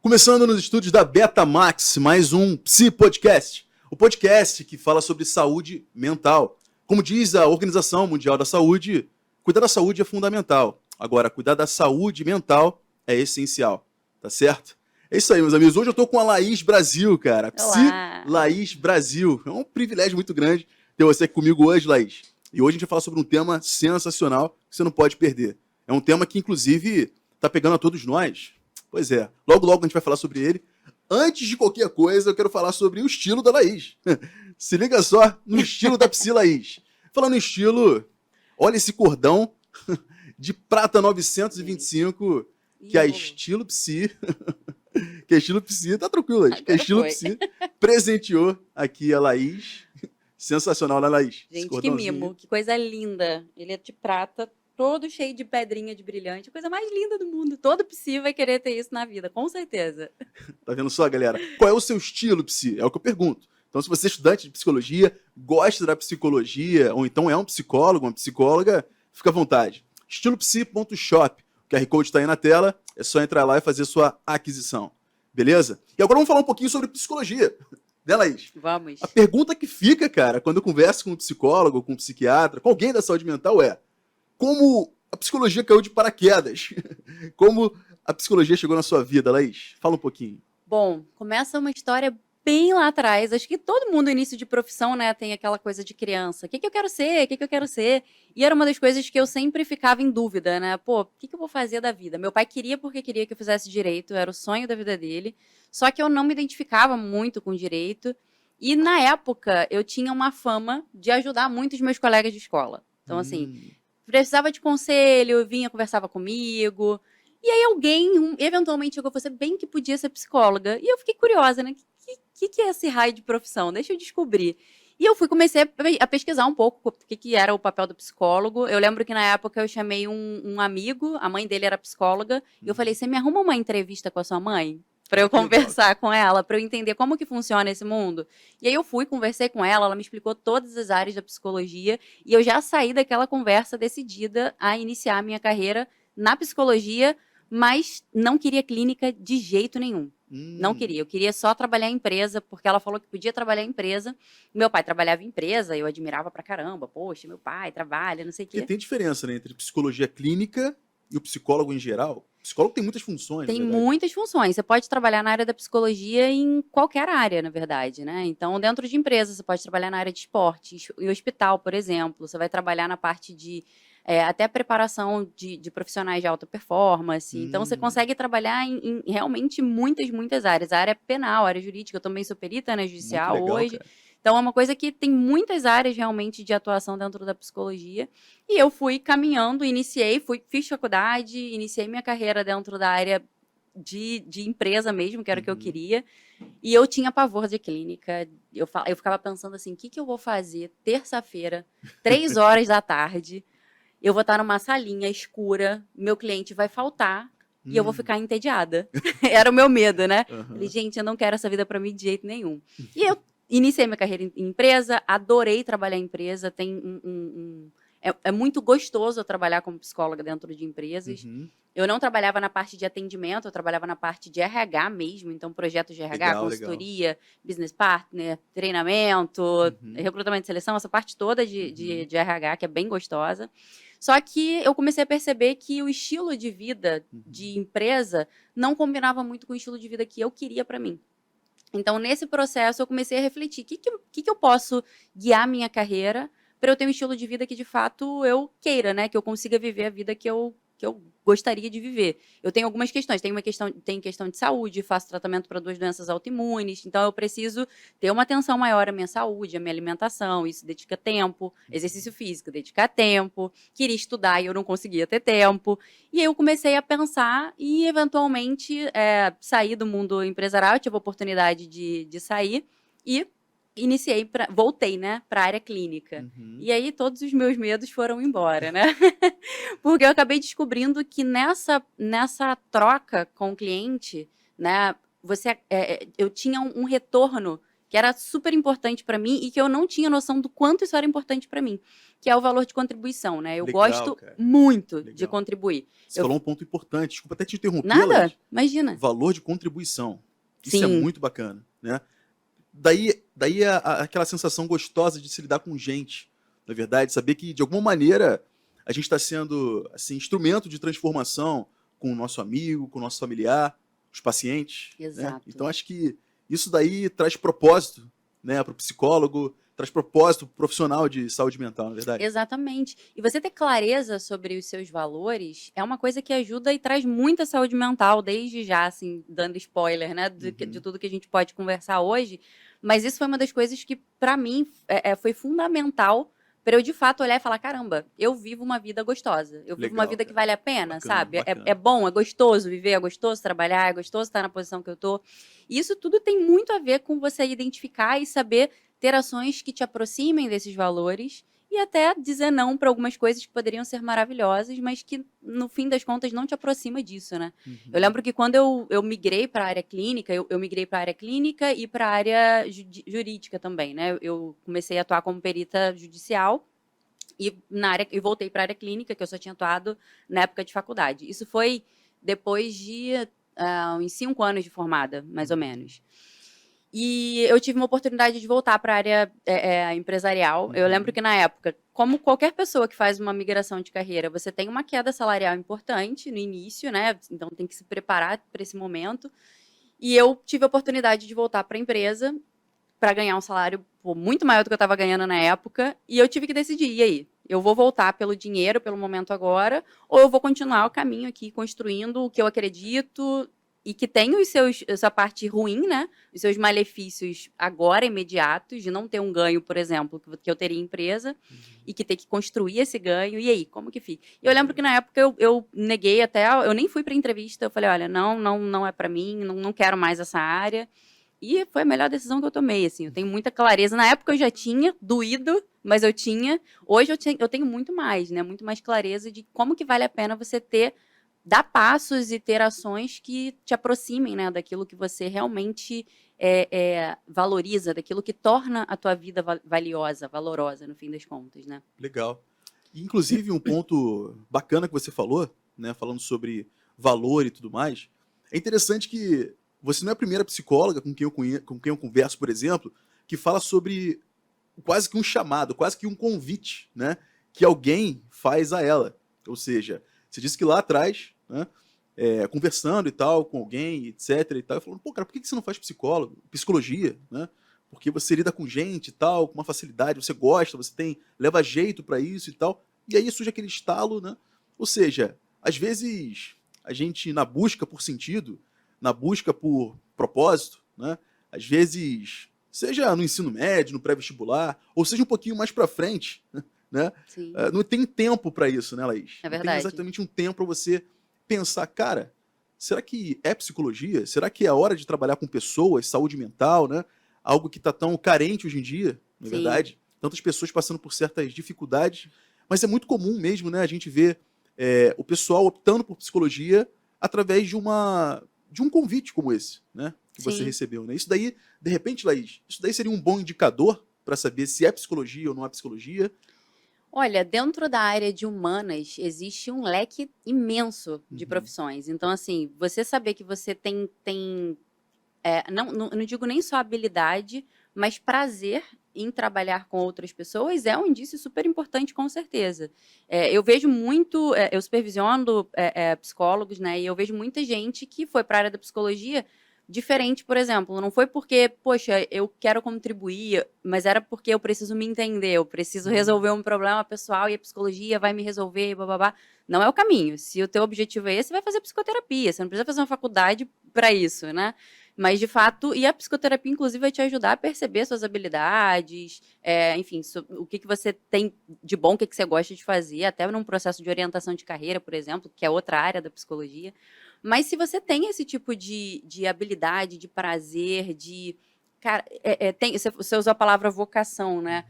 Começando nos estúdios da Betamax, mais um Psi Podcast. O podcast que fala sobre saúde mental. Como diz a Organização Mundial da Saúde, cuidar da saúde é fundamental. Agora, cuidar da saúde mental é essencial, tá certo? É isso aí, meus amigos. Hoje eu tô com a Laís Brasil, cara. Psi Olá. Laís Brasil. É um privilégio muito grande ter você aqui comigo hoje, Laís. E hoje a gente vai falar sobre um tema sensacional que você não pode perder. É um tema que, inclusive, tá pegando a todos nós. Pois é. Logo, logo a gente vai falar sobre ele. Antes de qualquer coisa, eu quero falar sobre o estilo da Laís. Se liga só no estilo da Psi Laís. Falando em estilo, olha esse cordão de prata 925, que é estilo Psi. Que é estilo Psi, tá tranquilo, Laís. Que é estilo Psi. Presenteou aqui a Laís. Sensacional, né, Laís? Gente, que mimo, que coisa linda. Ele é de prata, todo cheio de pedrinha de brilhante. A coisa mais linda do mundo. Todo Psi vai querer ter isso na vida, com certeza. Tá vendo só, galera? Qual é o seu estilo, Psi? É o que eu pergunto. Então, se você é estudante de psicologia, gosta da psicologia, ou então é um psicólogo, uma psicóloga, fica à vontade. Estilopsi.shop. O QR Code está aí na tela, é só entrar lá e fazer sua aquisição. Beleza? E agora vamos falar um pouquinho sobre psicologia. Né, Laís? Vamos. A pergunta que fica, cara, quando eu converso com um psicólogo, com um psiquiatra, com alguém da saúde mental é: como a psicologia caiu de paraquedas? Como a psicologia chegou na sua vida, Laís? Fala um pouquinho. Bom, começa uma história bem lá atrás. Acho que todo mundo, no início de profissão, né, tem aquela coisa de criança. O que eu quero ser? O que eu quero ser? E era uma das coisas que eu sempre ficava em dúvida, né? Pô, o que eu vou fazer da vida? Meu pai queria porque queria que eu fizesse direito, era o sonho da vida dele. Só que eu não me identificava muito com direito. E, na época, eu tinha uma fama de ajudar muito os meus colegas de escola. Então, assim, precisava de conselho, vinha, conversava comigo. E aí alguém, eventualmente, chegou e falou, você bem que podia ser psicóloga. E eu fiquei curiosa, né? O que é esse raio de profissão? Deixa eu descobrir. E eu comecei a pesquisar um pouco o que era o papel do psicólogo. Eu lembro que na época eu chamei um amigo, a mãe dele era psicóloga, e eu falei, você me arruma uma entrevista com a sua mãe? Para eu conversar com ela, para eu entender como que funciona esse mundo. E aí eu fui, conversei com ela me explicou todas as áreas da psicologia, e eu já saí daquela conversa decidida a iniciar a minha carreira na psicologia, mas não queria clínica de jeito nenhum. Não queria, eu queria só trabalhar em empresa, porque ela falou que podia trabalhar em empresa. Meu pai trabalhava em empresa, eu admirava pra caramba. Poxa, meu pai trabalha, não sei o quê. Porque tem diferença, né, entre psicologia clínica e o psicólogo em geral. O psicólogo tem muitas funções, Tem muitas funções. Você pode trabalhar na área da psicologia em qualquer área, na verdade, né? Então, dentro de empresa, você pode trabalhar na área de esporte, em hospital, por exemplo. Você vai trabalhar na parte de até preparação de profissionais de alta performance. Então, você consegue trabalhar em realmente muitas áreas. A área penal, a área jurídica, eu também sou perita, né, judicial legal, hoje. Cara. Então, é uma coisa que tem muitas áreas realmente de atuação dentro da psicologia. E eu fui caminhando, fiz faculdade, iniciei minha carreira dentro da área de empresa mesmo, que era o que eu queria. E eu tinha pavor de clínica. Eu ficava pensando assim, o que eu vou fazer terça-feira, 3 horas da tarde? Eu vou estar numa salinha escura, meu cliente vai faltar e eu vou ficar entediada. Era o meu medo, né? Falei, gente, eu não quero essa vida para mim de jeito nenhum. E eu iniciei minha carreira em empresa, adorei trabalhar em empresa, é muito gostoso eu trabalhar como psicóloga dentro de empresas. Eu não trabalhava na parte de atendimento, eu trabalhava na parte de RH mesmo, então projetos de RH, consultoria, business partner, treinamento, recrutamento e seleção, essa parte toda de RH, que é bem gostosa. Só que eu comecei a perceber que o estilo de vida de empresa não combinava muito com o estilo de vida que eu queria para mim. Então, nesse processo, eu comecei a refletir, o que eu posso guiar minha carreira para eu ter um estilo de vida que, de fato, eu queira, né? Que eu consiga viver a vida que eu gostaria de viver. Eu tenho algumas questões. Tenho questão de saúde, faço tratamento para 2 doenças autoimunes, então eu preciso ter uma atenção maior à minha saúde, à minha alimentação, isso dedica tempo, exercício físico dedica tempo, queria estudar e eu não conseguia ter tempo. E aí eu comecei a pensar e, eventualmente, sair do mundo empresarial, eu tive a oportunidade de sair e voltei, né, para a área clínica. E aí todos os meus medos foram embora, né? Porque eu acabei descobrindo que nessa troca com o cliente, né, eu tinha um retorno que era super importante para mim e que eu não tinha noção do quanto isso era importante para mim, que é o valor de contribuição, né? Eu Legal, gosto cara. muito de Legal. contribuir. Você falou um ponto importante. Desculpa até te interromper, Nada? Laís. Imagina. Valor de contribuição. Isso é Sim. muito bacana, né? Daí aquela sensação gostosa de se lidar com gente, na verdade, saber que, de alguma maneira, a gente está sendo assim, instrumento de transformação com o nosso amigo, com o nosso familiar, os pacientes. Né? Exato. Então, acho que isso daí traz propósito, né, para o psicólogo, traz propósito pro profissional de saúde mental, na é verdade. Exatamente. E você ter clareza sobre os seus valores é uma coisa que ajuda e traz muita saúde mental, desde já, assim, dando spoiler, né, de tudo que a gente pode conversar hoje. Mas isso foi uma das coisas que, para mim, foi fundamental para eu, de fato, olhar e falar, caramba, eu vivo uma vida gostosa. Eu vivo uma Legal, vida que cara. vale a pena, Bacana, sabe? bacana. É bom, é gostoso viver, é gostoso trabalhar, é gostoso estar na posição que eu tô. E isso tudo tem muito a ver com você identificar e saber ter ações que te aproximem desses valores e até dizer não para algumas coisas que poderiam ser maravilhosas, mas que, no fim das contas, não te aproxima disso, né? Eu lembro que quando eu migrei para a área clínica, eu migrei para a área clínica e para a área jurídica também, né? Eu comecei a atuar como perita judicial e voltei para a área clínica, que eu só tinha atuado na época de faculdade. Isso foi depois de uns 5 anos de formada, mais ou menos. E eu tive uma oportunidade de voltar para a área empresarial. Eu lembro que, na época, como qualquer pessoa que faz uma migração de carreira, você tem uma queda salarial importante no início, né? Então, tem que se preparar para esse momento. E eu tive a oportunidade de voltar para a empresa para ganhar um salário muito maior do que eu estava ganhando na época. E eu tive que decidir, e aí? Eu vou voltar pelo dinheiro, pelo momento agora, ou eu vou continuar o caminho aqui, construindo o que eu acredito e que tem essa parte ruim, né? Os seus malefícios agora, imediatos, de não ter um ganho, por exemplo, que eu teria em empresa, e que ter que construir esse ganho. E aí, como que fica? E eu lembro que na época eu neguei até, eu nem fui para entrevista, eu falei, olha, não é para mim, não quero mais essa área. E foi a melhor decisão que eu tomei, assim. Eu tenho muita clareza. Na época eu já tinha doído, mas eu tinha. Hoje eu tenho muito mais, né? Muito mais clareza de como que vale a pena você dar passos e ter ações que te aproximem, né, daquilo que você realmente valoriza, daquilo que torna a tua vida valiosa, valorosa, no fim das contas, né? Legal. E, inclusive, um ponto bacana que você falou, né, falando sobre valor e tudo mais, é interessante que você não é a primeira psicóloga com quem eu converso, por exemplo, que fala sobre quase que um chamado, quase que um convite, né, que alguém faz a ela. Ou seja, você disse que lá atrás, né, conversando e tal com alguém, etc e tal, falando, pô, cara, por que você não faz psicologia, né? Porque você lida com gente e tal, com uma facilidade, você gosta, leva jeito pra isso e tal. E aí surge aquele estalo, né? Ou seja, às vezes a gente, na busca por sentido, na busca por propósito, né? Às vezes, seja no ensino médio, no pré-vestibular, ou seja um pouquinho mais pra frente, né? Sim, Não tem tempo pra isso, né, Laís? é Não tem verdade. exatamente um tempo pra você pensar, cara, será que é psicologia? Será que é a hora de trabalhar com pessoas, saúde mental, né? Algo que está tão carente hoje em dia, na Sim. verdade. Tantas pessoas passando por certas dificuldades. Mas é muito comum mesmo, né? A gente ver o pessoal optando por psicologia através de um convite como esse, né? Que você Sim. recebeu, né? Isso daí, de repente, Laís, isso daí seria um bom indicador para saber se é psicologia ou não é psicologia? Olha, dentro da área de humanas, existe um leque imenso de profissões. Então, assim, você saber que você tem não digo nem só habilidade, mas prazer em trabalhar com outras pessoas é um indício super importante, com certeza. Eu vejo muito, eu supervisiono psicólogos, né? E eu vejo muita gente que foi para a área da psicologia diferente, por exemplo. Não foi porque, poxa, eu quero contribuir, mas era porque eu preciso me entender, eu preciso resolver um problema pessoal e a psicologia vai me resolver, bababá. Não é o caminho. Se o teu objetivo é esse, você vai fazer psicoterapia. Você não precisa fazer uma faculdade para isso, né? Mas, de fato, e a psicoterapia, inclusive, vai te ajudar a perceber suas habilidades, enfim, o que você tem de bom, o que você gosta de fazer, até num processo de orientação de carreira, por exemplo, que é outra área da psicologia. Mas se você tem esse tipo de habilidade, de prazer, cara, você usou a palavra vocação, né?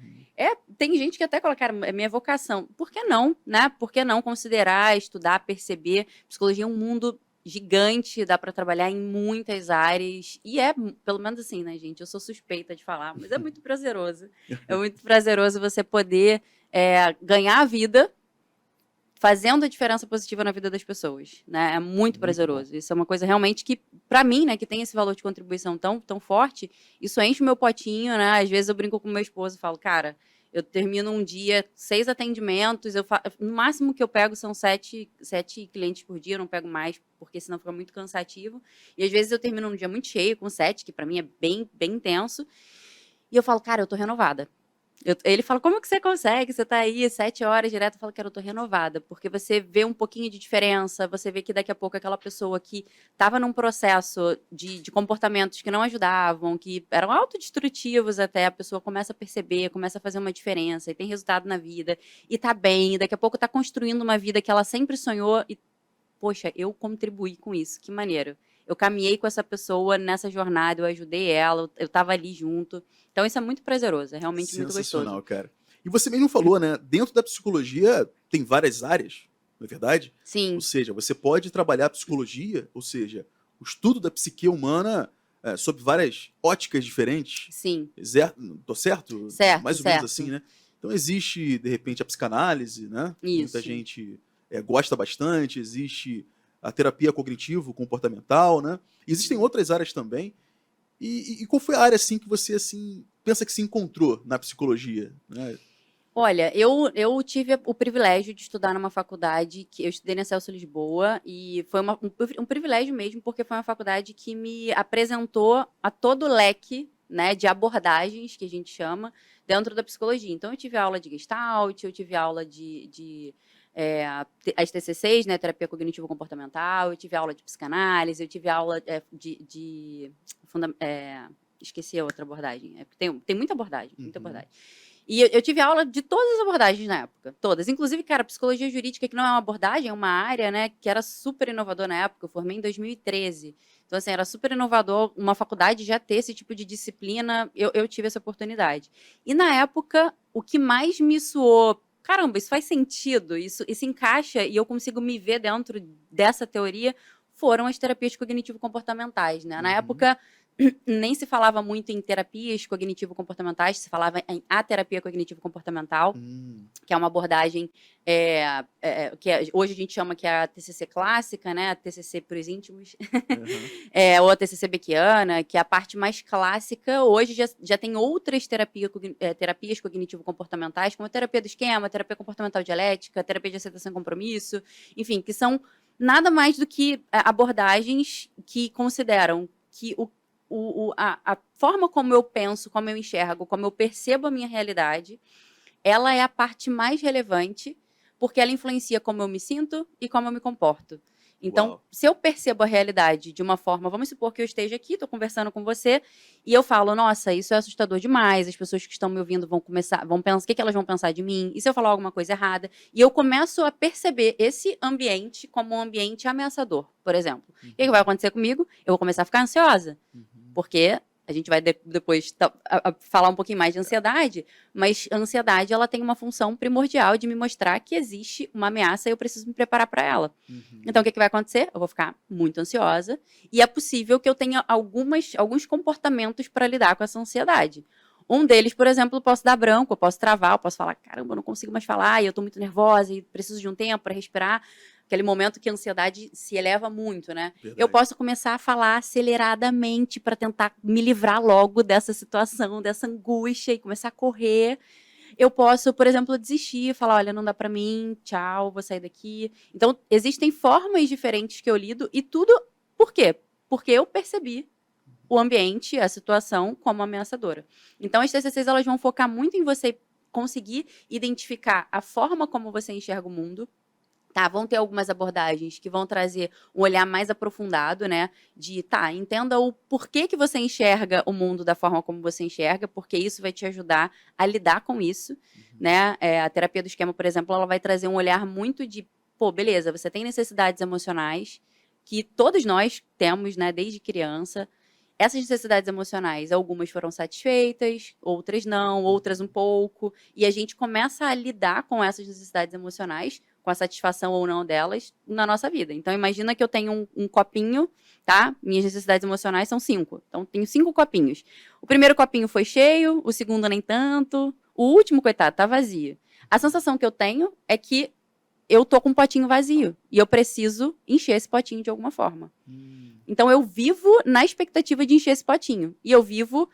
Tem gente que até coloca, cara, é minha vocação. Por que não, né? Por que não considerar, estudar, perceber? Psicologia é um mundo gigante, dá para trabalhar em muitas áreas. E pelo menos assim, né, gente? Eu sou suspeita de falar, mas é muito prazeroso. É muito prazeroso você poder ganhar a vida fazendo a diferença positiva na vida das pessoas, né? É muito prazeroso. Bom. Isso é uma coisa realmente que, para mim, né, que tem esse valor de contribuição tão forte, isso enche o meu potinho, né? Às vezes eu brinco com meu esposo e falo, cara, eu termino um dia, 6 atendimentos, no máximo que eu pego são 7 clientes por dia, eu não pego mais, porque senão fica muito cansativo. E às vezes eu termino um dia muito cheio, com 7, que para mim é bem intenso, e eu falo, cara, eu tô renovada. Ele fala, como que você consegue? Você tá aí 7 horas direto. Eu falo, cara, eu tô renovada. Porque você vê um pouquinho de diferença, você vê que daqui a pouco aquela pessoa que estava num processo de comportamentos que não ajudavam, que eram autodestrutivos até, a pessoa começa a perceber, começa a fazer uma diferença e tem resultado na vida e tá bem, e daqui a pouco tá construindo uma vida que ela sempre sonhou e, poxa, eu contribuí com isso, que maneiro. Eu caminhei com essa pessoa nessa jornada, eu ajudei ela, eu estava ali junto. Então isso é muito prazeroso, é realmente muito Sensacional, gostoso. cara. E você mesmo falou, né? Dentro da psicologia tem várias áreas, não é verdade? Ou Sim, seja, você pode trabalhar a psicologia, ou seja, o estudo da psique humana sob várias óticas diferentes. sim. Tô certo? Certo, Mais ou menos assim, certo. né? Então existe, de repente, a psicanálise, né? Que muita Isso. gente gosta bastante, existe a terapia cognitivo-comportamental, né? Existem outras áreas também. E qual foi a área assim que você assim pensa que se encontrou na psicologia, né? Olha, eu tive o privilégio de estudar numa faculdade que eu estudei na Celso Lisboa e foi um privilégio mesmo, porque foi uma faculdade que me apresentou a todo o leque, né, de abordagens, que a gente chama, dentro da psicologia. Então, eu tive aula de Gestalt, eu tive aula as TCCs, né, terapia cognitivo-comportamental, eu tive aula de psicanálise, eu tive aula esqueci a outra abordagem. Tem muita abordagem, muita Uhum. abordagem. E eu tive aula de todas as abordagens na época, todas. Inclusive, cara, psicologia jurídica, que não é uma abordagem, é uma área, né, que era super inovador na época. Eu formei em 2013. Então, assim, era super inovador uma faculdade já ter esse tipo de disciplina. Eu tive essa oportunidade. E na época, o que mais me soou, caramba, isso faz sentido, isso encaixa e eu consigo me ver dentro dessa teoria, foram as terapias cognitivo-comportamentais, né? Na Uhum. época, nem se falava muito em terapias cognitivo-comportamentais, se falava em a terapia cognitivo-comportamental, que é uma abordagem hoje a gente chama que é a TCC clássica, né? A TCC para os íntimos, Uhum. ou a TCC beckiana, que é a parte mais clássica. Hoje já tem outras terapias cognitivo-comportamentais, como a terapia do esquema, a terapia comportamental dialética, a terapia de aceitação e compromisso, enfim, que são nada mais do que abordagens que consideram que a forma como eu penso, como eu enxergo, como eu percebo a minha realidade, ela é a parte mais relevante, porque ela influencia como eu me sinto e como eu me comporto. Então, Uau. se eu percebo a realidade de uma forma, vamos supor que eu esteja aqui, estou conversando com você, e eu falo, nossa, isso é assustador demais, as pessoas que estão me ouvindo vão pensar, o que elas vão pensar de mim? E se eu falar alguma coisa errada? E eu começo a perceber esse ambiente como um ambiente ameaçador, por exemplo. O que vai acontecer comigo? Eu vou começar a ficar ansiosa, porque a gente vai depois falar um pouquinho mais de ansiedade, mas a ansiedade ela tem uma função primordial de me mostrar que existe uma ameaça e eu preciso me preparar para ela. Então, o que vai acontecer? Eu vou ficar muito ansiosa e é possível que eu tenha alguns comportamentos para lidar com essa ansiedade. Um deles, por exemplo, eu posso dar branco, eu posso travar, eu posso falar, caramba, eu não consigo mais falar, e eu estou muito nervosa e preciso de um tempo para respirar. Aquele momento que a ansiedade se eleva muito, né? Verdade. Eu posso começar a falar aceleradamente para tentar me livrar logo dessa situação, dessa angústia e começar a correr. Eu posso, por exemplo, desistir, falar, olha, não dá para mim, tchau, vou sair daqui. Então, existem formas diferentes que eu lido e tudo por quê? Porque eu percebi o ambiente, a situação como ameaçadora. Então, as TCCs elas vão focar muito em você conseguir identificar a forma como você enxerga o mundo. Tá, vão ter algumas abordagens que vão trazer um olhar mais aprofundado, né? Entenda o porquê que você enxerga o mundo da forma como você enxerga, porque isso vai te ajudar a lidar com isso, né? A terapia do esquema, por exemplo, ela vai trazer um olhar muito de, pô, beleza, você tem necessidades emocionais que todos nós temos, né, desde criança. Essas necessidades emocionais, algumas foram satisfeitas, outras não, outras um pouco. E a gente começa a lidar com essas necessidades emocionais, com a satisfação ou não delas, na nossa vida. Então, imagina que eu tenho um copinho, tá? Minhas necessidades emocionais são 5. Então, tenho 5 copinhos. O primeiro copinho foi cheio, o segundo nem tanto. O último, coitado, tá vazio. A sensação que eu tenho é que eu tô com um potinho vazio. E eu preciso encher esse potinho de alguma forma. Então, eu vivo na expectativa de encher esse potinho. E eu vivo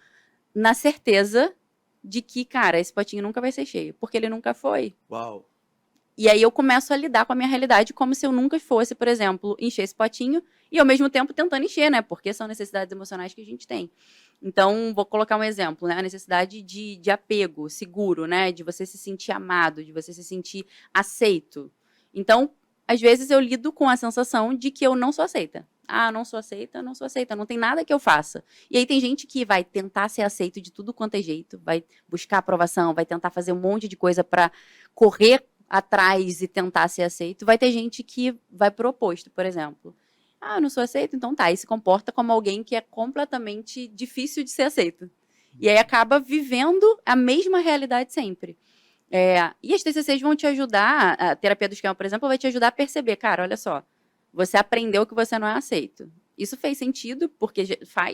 na certeza de que, cara, esse potinho nunca vai ser cheio. Porque ele nunca foi. Uau. E aí eu começo a lidar com a minha realidade como se eu nunca fosse, por exemplo, encher esse potinho. E ao mesmo tempo tentando encher, né? Porque são necessidades emocionais que a gente tem. Então, vou colocar um exemplo, né? A necessidade de apego seguro, né? De você se sentir amado, de você se sentir aceito. Então, às vezes eu lido com a sensação de que eu não sou aceita. Ah, não sou aceita, não sou aceita, não tem nada que eu faça. E aí tem gente que vai tentar ser aceito de tudo quanto é jeito, vai buscar aprovação, vai tentar fazer um monte de coisa para correr atrás e tentar ser aceito. Vai ter gente que vai pro oposto, por exemplo. Ah, eu não sou aceito, então tá. E se comporta como alguém que é completamente difícil de ser aceito. E aí acaba vivendo a mesma realidade sempre. E as TCCs vão te ajudar, a terapia do esquema, por exemplo, vai te ajudar a perceber, cara, olha só, você aprendeu que você não é aceito. Isso fez sentido, porque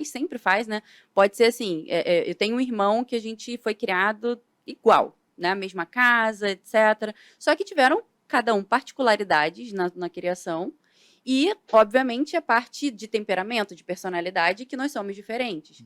sempre faz, né? Pode ser assim, eu tenho um irmão que a gente foi criado igual, né? Mesma casa, etc. Só que tiveram, cada um, particularidades na criação e, obviamente, a parte de temperamento, de personalidade, que nós somos diferentes.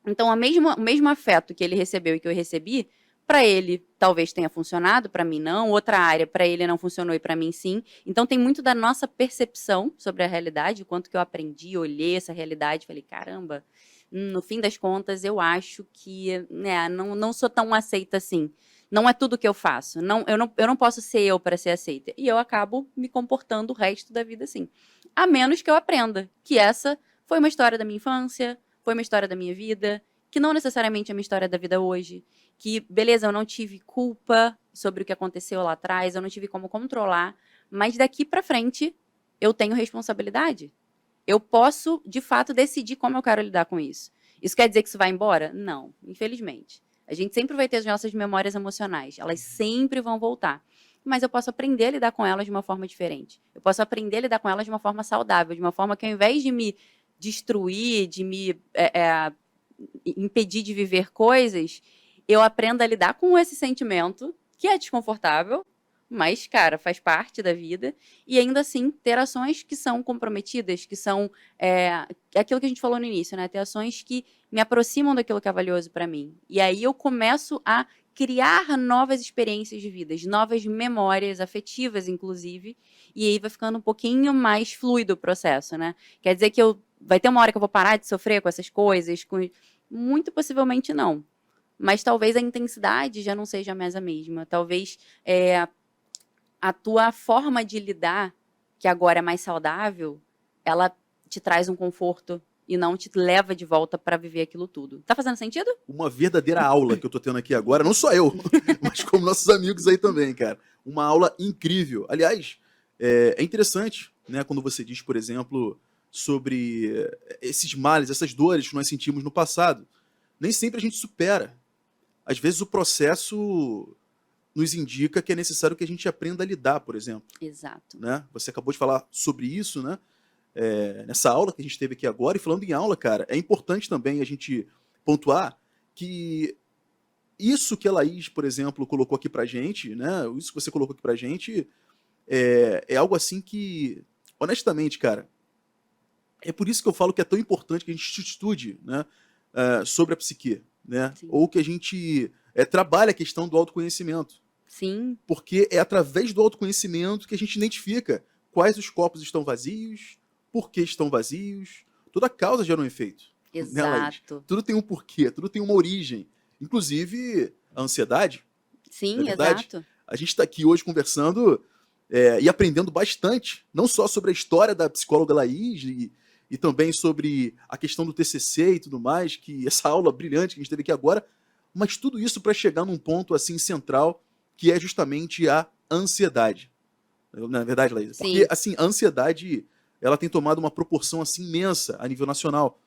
Então, o mesmo afeto que ele recebeu e que eu recebi, para ele talvez tenha funcionado, para mim não. Outra área, para ele não funcionou e para mim sim. Então, tem muito da nossa percepção sobre a realidade, o quanto que eu aprendi, olhei essa realidade, falei, caramba, no fim das contas, eu acho que né, não sou tão aceita assim. Não é tudo que eu faço. Eu não posso ser eu para ser aceita. E eu acabo me comportando o resto da vida assim. A menos que eu aprenda que essa foi uma história da minha infância, foi uma história da minha vida, que não necessariamente é uma história da vida hoje, que, beleza, eu não tive culpa sobre o que aconteceu lá atrás, eu não tive como controlar, mas daqui para frente eu tenho responsabilidade. Eu posso, de fato, decidir como eu quero lidar com isso. Isso quer dizer que isso vai embora? Não, infelizmente. A gente sempre vai ter as nossas memórias emocionais, elas sempre vão voltar. Mas eu posso aprender a lidar com elas de uma forma diferente. Eu posso aprender a lidar com elas de uma forma saudável, de uma forma que ao invés de me destruir, de me impedir de viver coisas, eu aprendo a lidar com esse sentimento, que é desconfortável, mas, cara, faz parte da vida, e ainda assim ter ações que são comprometidas, que são aquilo que a gente falou no início, né? Ter ações que me aproximam daquilo que é valioso para mim. E aí eu começo a criar novas experiências de vida, novas memórias afetivas, inclusive, e aí vai ficando um pouquinho mais fluido o processo, né? Quer dizer que vai ter uma hora que eu vou parar de sofrer com essas coisas? Muito possivelmente não. Mas talvez a intensidade já não seja mais a mesma. Talvez a tua forma de lidar, que agora é mais saudável, ela te traz um conforto e não te leva de volta para viver aquilo tudo. Tá fazendo sentido? Uma verdadeira aula que eu tô tendo aqui agora, não só eu, mas como nossos amigos aí também, cara. Uma aula incrível. Aliás, é interessante, né, quando você diz, por exemplo, sobre esses males, essas dores que nós sentimos no passado. Nem sempre a gente supera. Às vezes o processo nos indica que é necessário que a gente aprenda a lidar, por exemplo. Exato. Né? Você acabou de falar sobre isso, né? Nessa aula que a gente teve aqui agora. E falando em aula, cara, é importante também a gente pontuar que isso que a Laís, por exemplo, colocou aqui pra gente, né? Isso que você colocou aqui pra gente é algo assim que, honestamente, cara, é por isso que eu falo que é tão importante que a gente estude, né, sobre a psique, né? Sim. Ou que a gente trabalhe a questão do autoconhecimento. Sim. Porque é através do autoconhecimento que a gente identifica quais os copos estão vazios, por que estão vazios. Toda causa gera um efeito. Né, Laís? Exato. Tudo tem um porquê, tudo tem uma origem. Inclusive a ansiedade. Sim, Não é verdade? exato. A gente está aqui hoje conversando e aprendendo bastante, não só sobre a história da psicóloga Laís e também sobre a questão do TCC e tudo mais, que essa aula brilhante que a gente teve aqui agora, mas tudo isso para chegar num ponto assim central, que é justamente a ansiedade. Não é verdade, Laís? Sim. Porque assim, a ansiedade, ela tem tomado uma proporção assim imensa a nível nacional.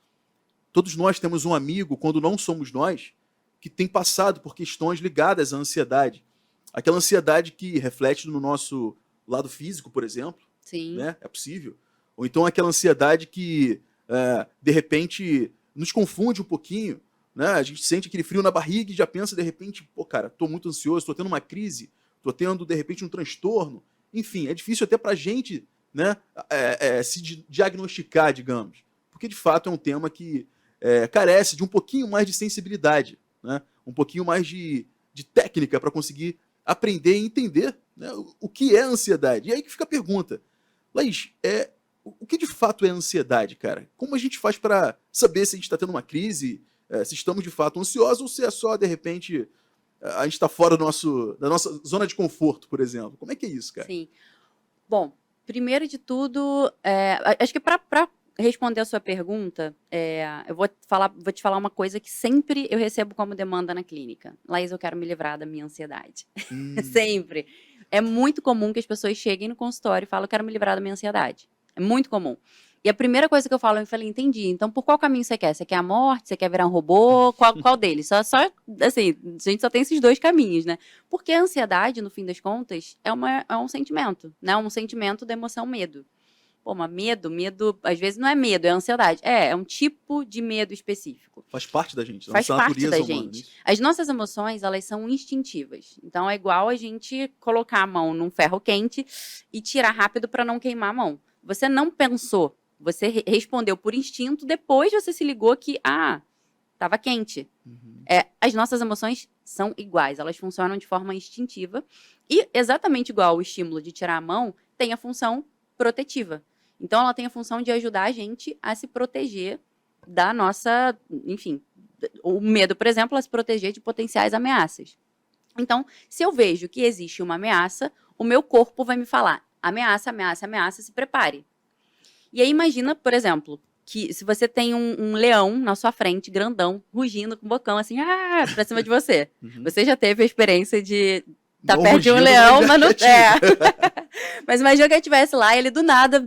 todos nós temos um amigo, quando não somos nós, que tem passado por questões ligadas à ansiedade. Aquela ansiedade que reflete no nosso lado físico, por exemplo, Sim. né? É possível. Ou então aquela ansiedade que, de repente, nos confunde um pouquinho, né? A gente sente aquele frio na barriga e já pensa, de repente, pô, cara, tô muito ansioso, tô tendo uma crise, tô tendo, de repente, um transtorno. Enfim, é difícil até pra gente, né, se diagnosticar, digamos. Porque, de fato, é um tema que carece de um pouquinho mais de sensibilidade, né? Um pouquinho mais de técnica para conseguir aprender e entender, né, o que é ansiedade. E aí que fica a pergunta. Laís, o que de fato é ansiedade, cara? Como a gente faz para saber se a gente está tendo uma crise, se estamos de fato ansiosos ou se é só, de repente, a gente está fora da nossa zona de conforto, por exemplo? Como é que é isso, cara? Sim. Bom, primeiro de tudo, acho que para responder a sua pergunta, eu vou te falar uma coisa que sempre eu recebo como demanda na clínica. Laís, eu quero me livrar da minha ansiedade. Sempre. É muito comum que as pessoas cheguem no consultório e falem, eu quero me livrar da minha ansiedade. É muito comum. E a primeira coisa que eu falo, eu falei, entendi. Então, por qual caminho você quer? Você quer a morte? Você quer virar um robô? Qual deles? Só, assim, a gente só tem esses dois caminhos, né? Porque a ansiedade, no fim das contas, é um sentimento, né? Um sentimento da emoção medo. Pô, mas medo, às vezes não é medo, é ansiedade. É um tipo de medo específico. Faz parte da gente, Faz parte da humana, gente. isso? As nossas emoções, elas são instintivas. Então, é igual a gente colocar a mão num ferro quente e tirar rápido para não queimar a mão. Você não pensou, você respondeu por instinto, depois você se ligou que, estava quente. As nossas emoções são iguais, elas funcionam de forma instintiva. E, exatamente igual o estímulo de tirar a mão, tem a função protetiva. Então, ela tem a função de ajudar a gente a se proteger da nossa, enfim, o medo, por exemplo, a se proteger de potenciais ameaças. Então, se eu vejo que existe uma ameaça, o meu corpo vai me falar, ameaça, ameaça, ameaça, se prepare. E aí imagina, por exemplo, que se você tem um leão na sua frente, grandão, rugindo com o bocão assim, pra cima de você. Você já teve a experiência de tá perto de um leão, mas não Mas imagina que ele estivesse lá e ele do nada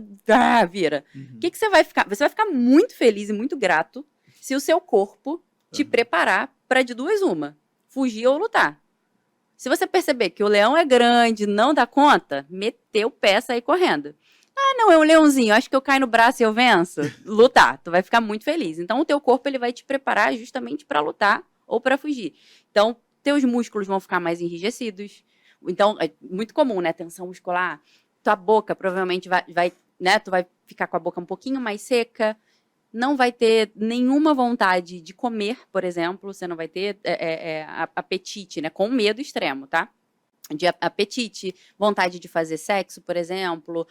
vira. O que você vai ficar? Você vai ficar muito feliz e muito grato se o seu corpo te preparar para de duas uma, fugir ou lutar. Se você perceber que o leão é grande, não dá conta, meter o pé e sair correndo. Não, é um leãozinho, acho que eu caio no braço e eu venço. Lutar, tu vai ficar muito feliz. Então, o teu corpo ele vai te preparar justamente para lutar ou para fugir. Então, teus músculos vão ficar mais enrijecidos. Então, é muito comum, né? Tensão muscular. Tua boca provavelmente vai, né? Tu vai ficar com a boca um pouquinho mais seca. Não vai ter nenhuma vontade de comer, por exemplo. Você não vai ter apetite, né? Com medo extremo, tá? De apetite, vontade de fazer sexo, por exemplo.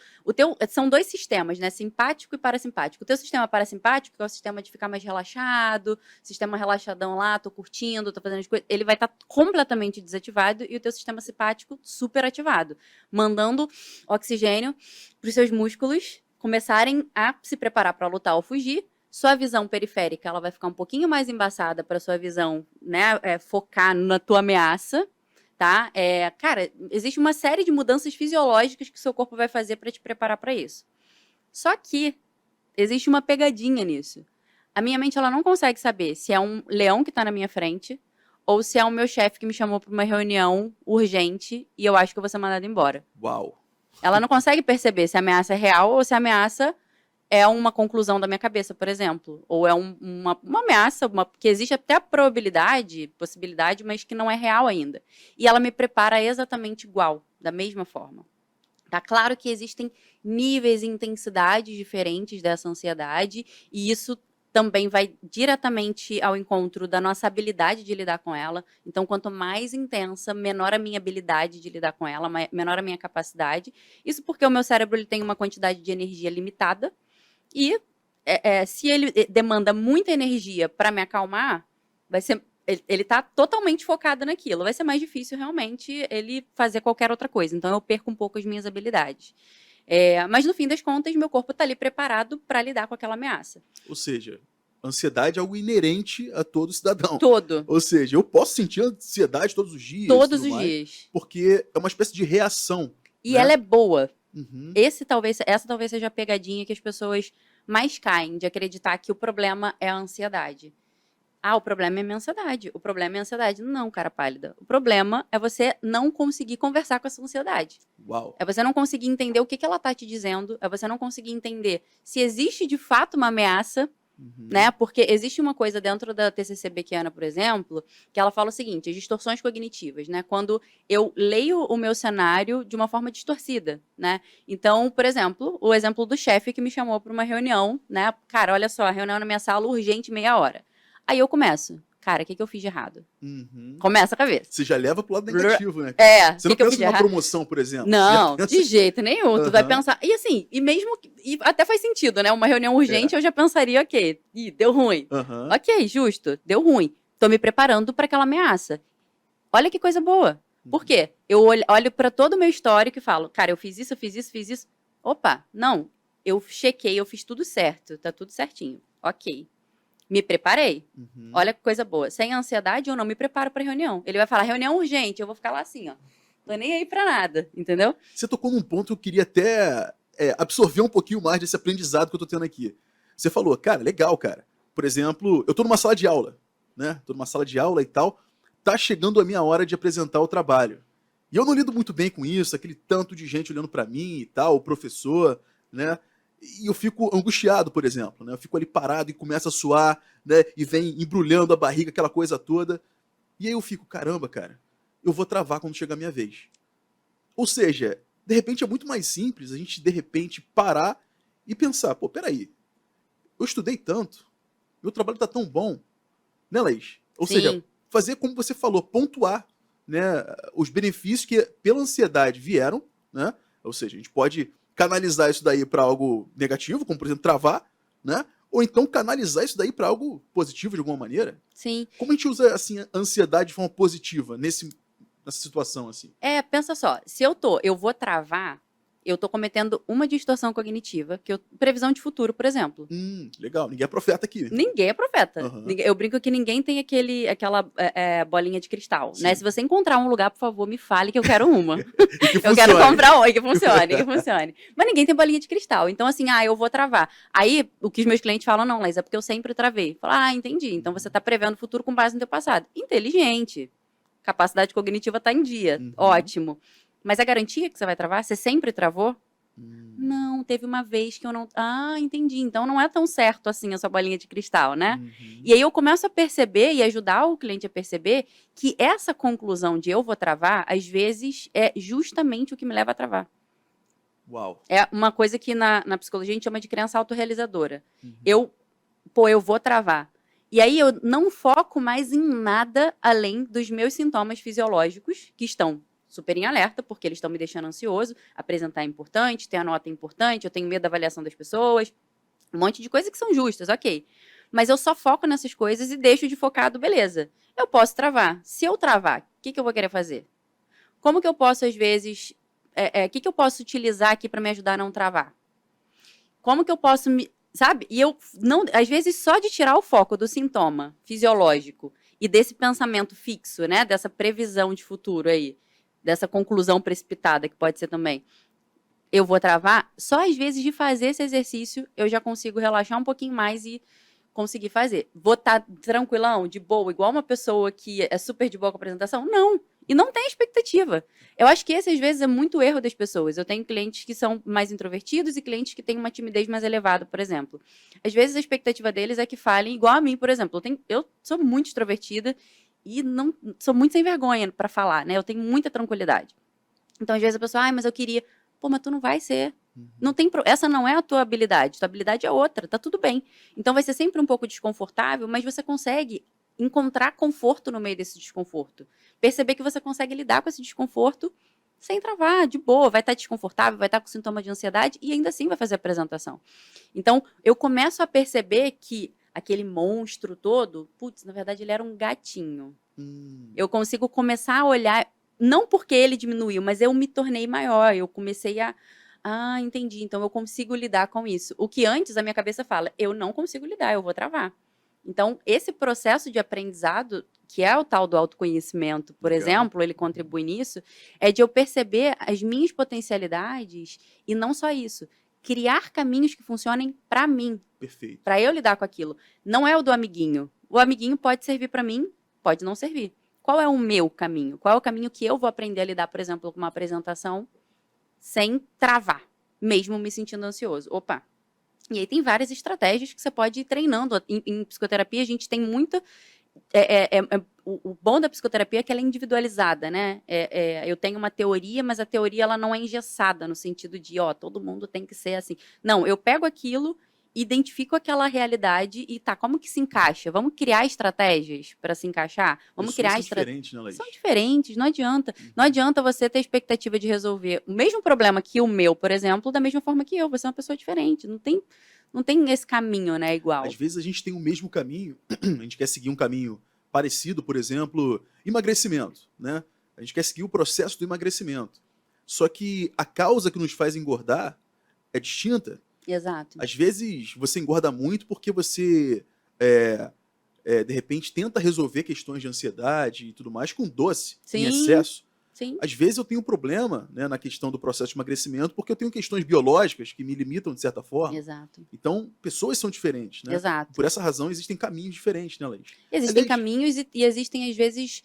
São dois sistemas, né? Simpático e parasimpático. O teu sistema parasimpático, que é o sistema de ficar mais relaxado, sistema relaxadão lá, tô curtindo, tô fazendo as coisas, ele vai estar completamente desativado e o teu sistema simpático super ativado, mandando oxigênio para os seus músculos começarem a se preparar para lutar ou fugir. Sua visão periférica, ela vai ficar um pouquinho mais embaçada para sua visão, né, focar na tua ameaça. Tá? Cara, existe uma série de mudanças fisiológicas que o seu corpo vai fazer para te preparar para isso. Só que existe uma pegadinha nisso. A minha mente ela não consegue saber se é um leão que está na minha frente ou se é o meu chefe que me chamou para uma reunião urgente e eu acho que eu vou ser mandada embora. Uau! Ela não consegue perceber se a ameaça é real ou se a ameaça é uma conclusão da minha cabeça, por exemplo. Ou é uma ameaça, que existe até a possibilidade, mas que não é real ainda. E ela me prepara exatamente igual, da mesma forma. Tá claro que existem níveis e intensidades diferentes dessa ansiedade, e isso também vai diretamente ao encontro da nossa habilidade de lidar com ela. Então, quanto mais intensa, menor a minha habilidade de lidar com ela, menor a minha capacidade. Isso porque o meu cérebro ele tem uma quantidade de energia limitada, e se ele demanda muita energia para me acalmar, ele está totalmente focado naquilo. Vai ser mais difícil, realmente, ele fazer qualquer outra coisa. Então, eu perco um pouco as minhas habilidades. Mas, no fim das contas, meu corpo está ali preparado para lidar com aquela ameaça. Ou seja, ansiedade é algo inerente a todo cidadão. Todo. Ou seja, eu posso sentir ansiedade todos os dias. Todos os dias. Porque é uma espécie de reação. E ela é boa. Uhum. Essa talvez seja a pegadinha que as pessoas mais caem de acreditar que o problema é a ansiedade. Ah, o problema é a minha ansiedade. O problema é a ansiedade. Não, cara pálida. O problema é você não conseguir conversar com essa ansiedade. Uau. É você não conseguir entender o que ela tá te dizendo. É você não conseguir entender se existe de fato uma ameaça, né? Porque existe uma coisa dentro da TCC Beckiana, por exemplo, que ela fala o seguinte, as distorções cognitivas, né? Quando eu leio o meu cenário de uma forma distorcida, né? Então, por exemplo, o exemplo do chefe que me chamou para uma reunião, né? Cara, olha só, a reunião na minha sala urgente, meia hora. Aí eu começo. Cara, o que eu fiz de errado? Começa a cabeça. Você já leva pro lado negativo, né? Você não que eu pensa fiz de numa errado? promoção, por exemplo. Não, Você já de pensa... jeito nenhum. Tu vai pensar. E assim, e mesmo. E até faz sentido, né? Uma reunião urgente, eu já pensaria, ok, ih, deu ruim. Ok, justo, deu ruim. Tô me preparando para aquela ameaça. Olha que coisa boa. Por quê? Eu olho para todo o meu histórico e falo, cara, eu fiz isso, fiz isso, fiz isso. Opa, não. Eu chequei, eu fiz tudo certo, tá tudo certinho. Ok. Me preparei. Olha que coisa boa. Sem ansiedade, eu não me preparo para reunião. Ele vai falar, reunião urgente, eu vou ficar lá assim, ó. Tô nem aí pra nada, entendeu? Você tocou num ponto que eu queria até absorver um pouquinho mais desse aprendizado que eu tô tendo aqui. Você falou, cara, legal, cara. Por exemplo, eu tô numa sala de aula, né? Tô numa sala de aula e tal. Tá chegando a minha hora de apresentar o trabalho. E eu não lido muito bem com isso, aquele tanto de gente olhando pra mim e tal, o professor, né? E eu fico angustiado, por exemplo, né? Eu fico ali parado e começa a suar, né? E vem embrulhando a barriga, aquela coisa toda. E aí eu fico, caramba, cara, eu vou travar quando chegar a minha vez. Ou seja, de repente é muito mais simples a gente, de repente, parar e pensar, pô, peraí, eu estudei tanto, meu trabalho tá tão bom, né, Laís? Ou seja, fazer como você falou, pontuar, né, os benefícios que pela ansiedade vieram, né? Ou seja, a gente pode canalizar isso daí para algo negativo, como por exemplo travar, né? Ou então canalizar isso daí para algo positivo de alguma maneira. Sim. Como a gente usa assim a ansiedade de forma positiva nessa situação assim? Pensa só, se eu vou travar, eu tô cometendo uma distorção cognitiva, previsão de futuro, por exemplo. Legal, ninguém é profeta aqui. Ninguém é profeta. Eu brinco que ninguém tem aquela bolinha de cristal, né? Se você encontrar um lugar, por favor, me fale que eu quero uma. Eu quero comprar uma, que funcione. Mas ninguém tem bolinha de cristal. Então, assim, eu vou travar. Aí, o que os meus clientes falam, não, Laís, é porque eu sempre travei. Fala, entendi. Então, você tá prevendo o futuro com base no teu passado. Inteligente. Capacidade cognitiva tá em dia. Ótimo. Mas a garantia que você vai travar? Você sempre travou? Não, teve uma vez que eu não... entendi. Então não é tão certo assim a sua bolinha de cristal, né? E aí eu começo a perceber e ajudar o cliente a perceber que essa conclusão de eu vou travar, às vezes, é justamente o que me leva a travar. Uau. É uma coisa que na psicologia a gente chama de crença autorrealizadora. Eu vou travar. E aí eu não foco mais em nada além dos meus sintomas fisiológicos, que estão super em alerta, porque eles estão me deixando ansioso, apresentar é importante, ter a nota é importante, eu tenho medo da avaliação das pessoas, um monte de coisas que são justas, ok. Mas eu só foco nessas coisas e deixo de focado, beleza. Eu posso travar. Se eu travar, o que eu vou querer fazer? Como que eu posso, às vezes, o que eu posso utilizar aqui para me ajudar a não travar? Como que eu posso sabe? E eu não, às vezes, só de tirar o foco do sintoma fisiológico e desse pensamento fixo, né? Dessa previsão de futuro aí, dessa conclusão precipitada, que pode ser também, eu vou travar, só às vezes de fazer esse exercício eu já consigo relaxar um pouquinho mais e conseguir fazer. Vou estar tranquilão, de boa, igual uma pessoa que é super de boa com a apresentação? Não. E não tem expectativa. Eu acho que esse, às vezes, é muito erro das pessoas. Eu tenho clientes que são mais introvertidos e clientes que têm uma timidez mais elevada, por exemplo. Às vezes, a expectativa deles é que falem igual a mim, por exemplo. Eu sou muito extrovertida e não sou muito sem vergonha para falar, né? Eu tenho muita tranquilidade. Então, às vezes, a pessoa, mas eu queria... Pô, mas tu não vai ser... Não tem essa não é a tua habilidade é outra, tá tudo bem. Então vai ser sempre um pouco desconfortável, mas você consegue encontrar conforto no meio desse desconforto. Perceber que você consegue lidar com esse desconforto sem travar, de boa, vai estar desconfortável, vai estar com sintoma de ansiedade e ainda assim vai fazer a apresentação. Então, eu começo a perceber que aquele monstro todo, putz, na verdade ele era um gatinho. Eu consigo começar a olhar, não porque ele diminuiu, mas eu me tornei maior, eu comecei a entendi. Então, eu consigo lidar com isso. O que antes a minha cabeça fala, eu não consigo lidar, eu vou travar. Então, esse processo de aprendizado, que é o tal do autoconhecimento, por exemplo, ele contribui nisso, é de eu perceber as minhas potencialidades e não só isso, criar caminhos que funcionem para mim, Perfeito. para eu lidar com aquilo. Não é o do amiguinho. O amiguinho pode servir para mim, pode não servir. Qual é o meu caminho? Qual é o caminho que eu vou aprender a lidar, por exemplo, com uma apresentação sem travar, mesmo me sentindo ansioso? Opa! E aí tem várias estratégias que você pode ir treinando. Em psicoterapia, a gente tem muita... o bom da psicoterapia é que ela é individualizada, né? Eu tenho uma teoria, mas a teoria ela não é engessada, no sentido de, todo mundo tem que ser assim. Não, eu pego aquilo, identifico aquela realidade e como que se encaixa? Vamos criar estratégias para se encaixar? Vamos Pessoas criar são diferentes, né, Laís? São diferentes, não adianta. Não adianta você ter expectativa de resolver o mesmo problema que o meu, por exemplo, da mesma forma que eu. Você é uma pessoa diferente. Não tem esse caminho, né, igual. Às vezes a gente tem o mesmo caminho, a gente quer seguir um caminho parecido, por exemplo, emagrecimento, né? A gente quer seguir o processo do emagrecimento. Só que a causa que nos faz engordar é distinta. Exato. Às vezes você engorda muito porque você, de repente, tenta resolver questões de ansiedade e tudo mais com doce, em excesso. Sim. Às vezes eu tenho um problema, né, na questão do processo de emagrecimento porque eu tenho questões biológicas que me limitam de certa forma. Exato. Então, pessoas são diferentes, né? Exato. Por essa razão, existem caminhos diferentes, né, Laís? Existem caminhos e existem, às vezes,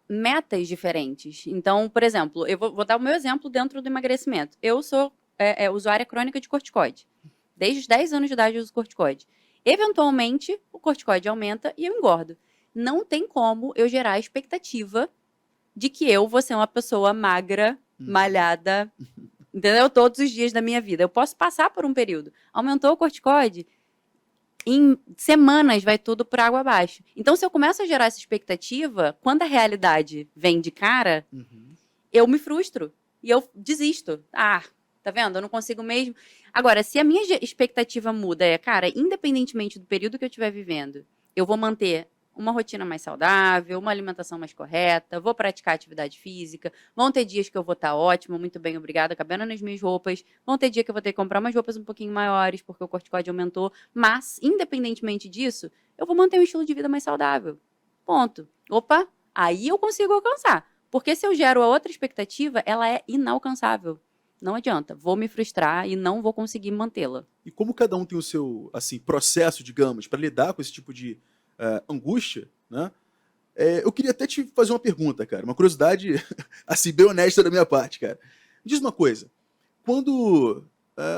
metas diferentes. Então, por exemplo, eu vou dar o meu exemplo dentro do emagrecimento. Eu sou usuária crônica de corticoide. Desde os 10 anos de idade eu uso corticoide. Eventualmente, o corticoide aumenta e eu engordo. Não tem como eu gerar a expectativa de que eu vou ser uma pessoa magra, malhada, entendeu? Todos os dias da minha vida. Eu posso passar por um período. Aumentou o corticoide, em semanas vai tudo por água abaixo. Então, se eu começo a gerar essa expectativa, quando a realidade vem de cara, eu me frustro e eu desisto. Tá vendo? Eu não consigo mesmo. Agora, se a minha expectativa muda, cara, independentemente do período que eu estiver vivendo, eu vou manter uma rotina mais saudável, uma alimentação mais correta, vou praticar atividade física, vão ter dias que eu vou estar ótima, muito bem, obrigada, cabendo nas minhas roupas, vão ter dia que eu vou ter que comprar umas roupas um pouquinho maiores, porque o corticoide aumentou, mas, independentemente disso, eu vou manter um estilo de vida mais saudável. Ponto. Opa, aí eu consigo alcançar. Porque se eu gero a outra expectativa, ela é inalcançável. Não adianta, vou me frustrar e não vou conseguir mantê-la. E como cada um tem o seu processo, digamos, para lidar com esse tipo de angústia, né? Eu queria até te fazer uma pergunta, cara. Uma curiosidade, assim, bem honesta da minha parte, cara. Diz uma coisa. Quando...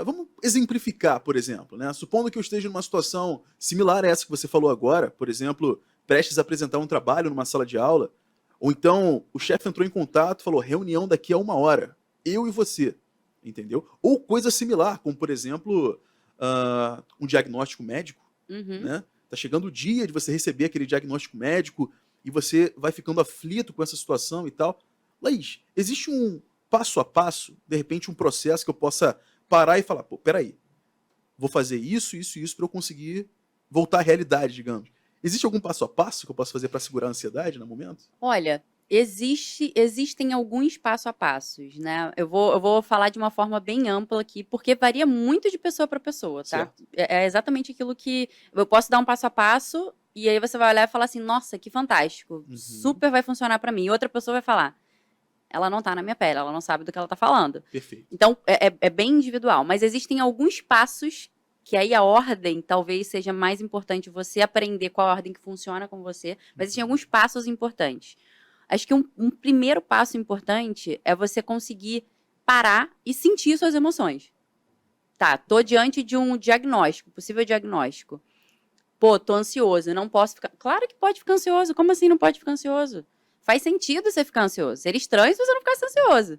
vamos exemplificar, por exemplo, né? Supondo que eu esteja numa situação similar a essa que você falou agora, por exemplo, prestes a apresentar um trabalho numa sala de aula, ou então o chefe entrou em contato e falou, reunião daqui a 1 hora, eu e você, entendeu? Ou coisa similar, como, por exemplo, um diagnóstico médico, né? Tá chegando o dia de você receber aquele diagnóstico médico e você vai ficando aflito com essa situação e tal. Laís, existe um passo a passo, de repente um processo que eu possa parar e falar, pô, peraí, vou fazer isso, isso e isso para eu conseguir voltar à realidade, digamos. Existe algum passo a passo que eu posso fazer para segurar a ansiedade no momento? Olha, existem alguns passo a passos, né? Eu vou falar de uma forma bem ampla aqui, porque varia muito de pessoa para pessoa, tá? Certo. É exatamente aquilo que eu posso dar um passo a passo e aí você vai olhar e falar assim, nossa, que fantástico, super vai funcionar para mim. E outra pessoa vai falar, ela não tá na minha pele, ela não sabe do que ela tá falando. Perfeito. Então, é bem individual, mas existem alguns passos que aí a ordem talvez seja mais importante você aprender qual a ordem que funciona com você, mas existem alguns passos importantes. Acho que um primeiro passo importante é você conseguir parar e sentir suas emoções. Tá, tô diante de um diagnóstico, possível diagnóstico. Pô, tô ansioso, não posso ficar... Claro que pode ficar ansioso, como assim não pode ficar ansioso? Faz sentido você ficar ansioso. Seria estranho se você não ficasse ansioso,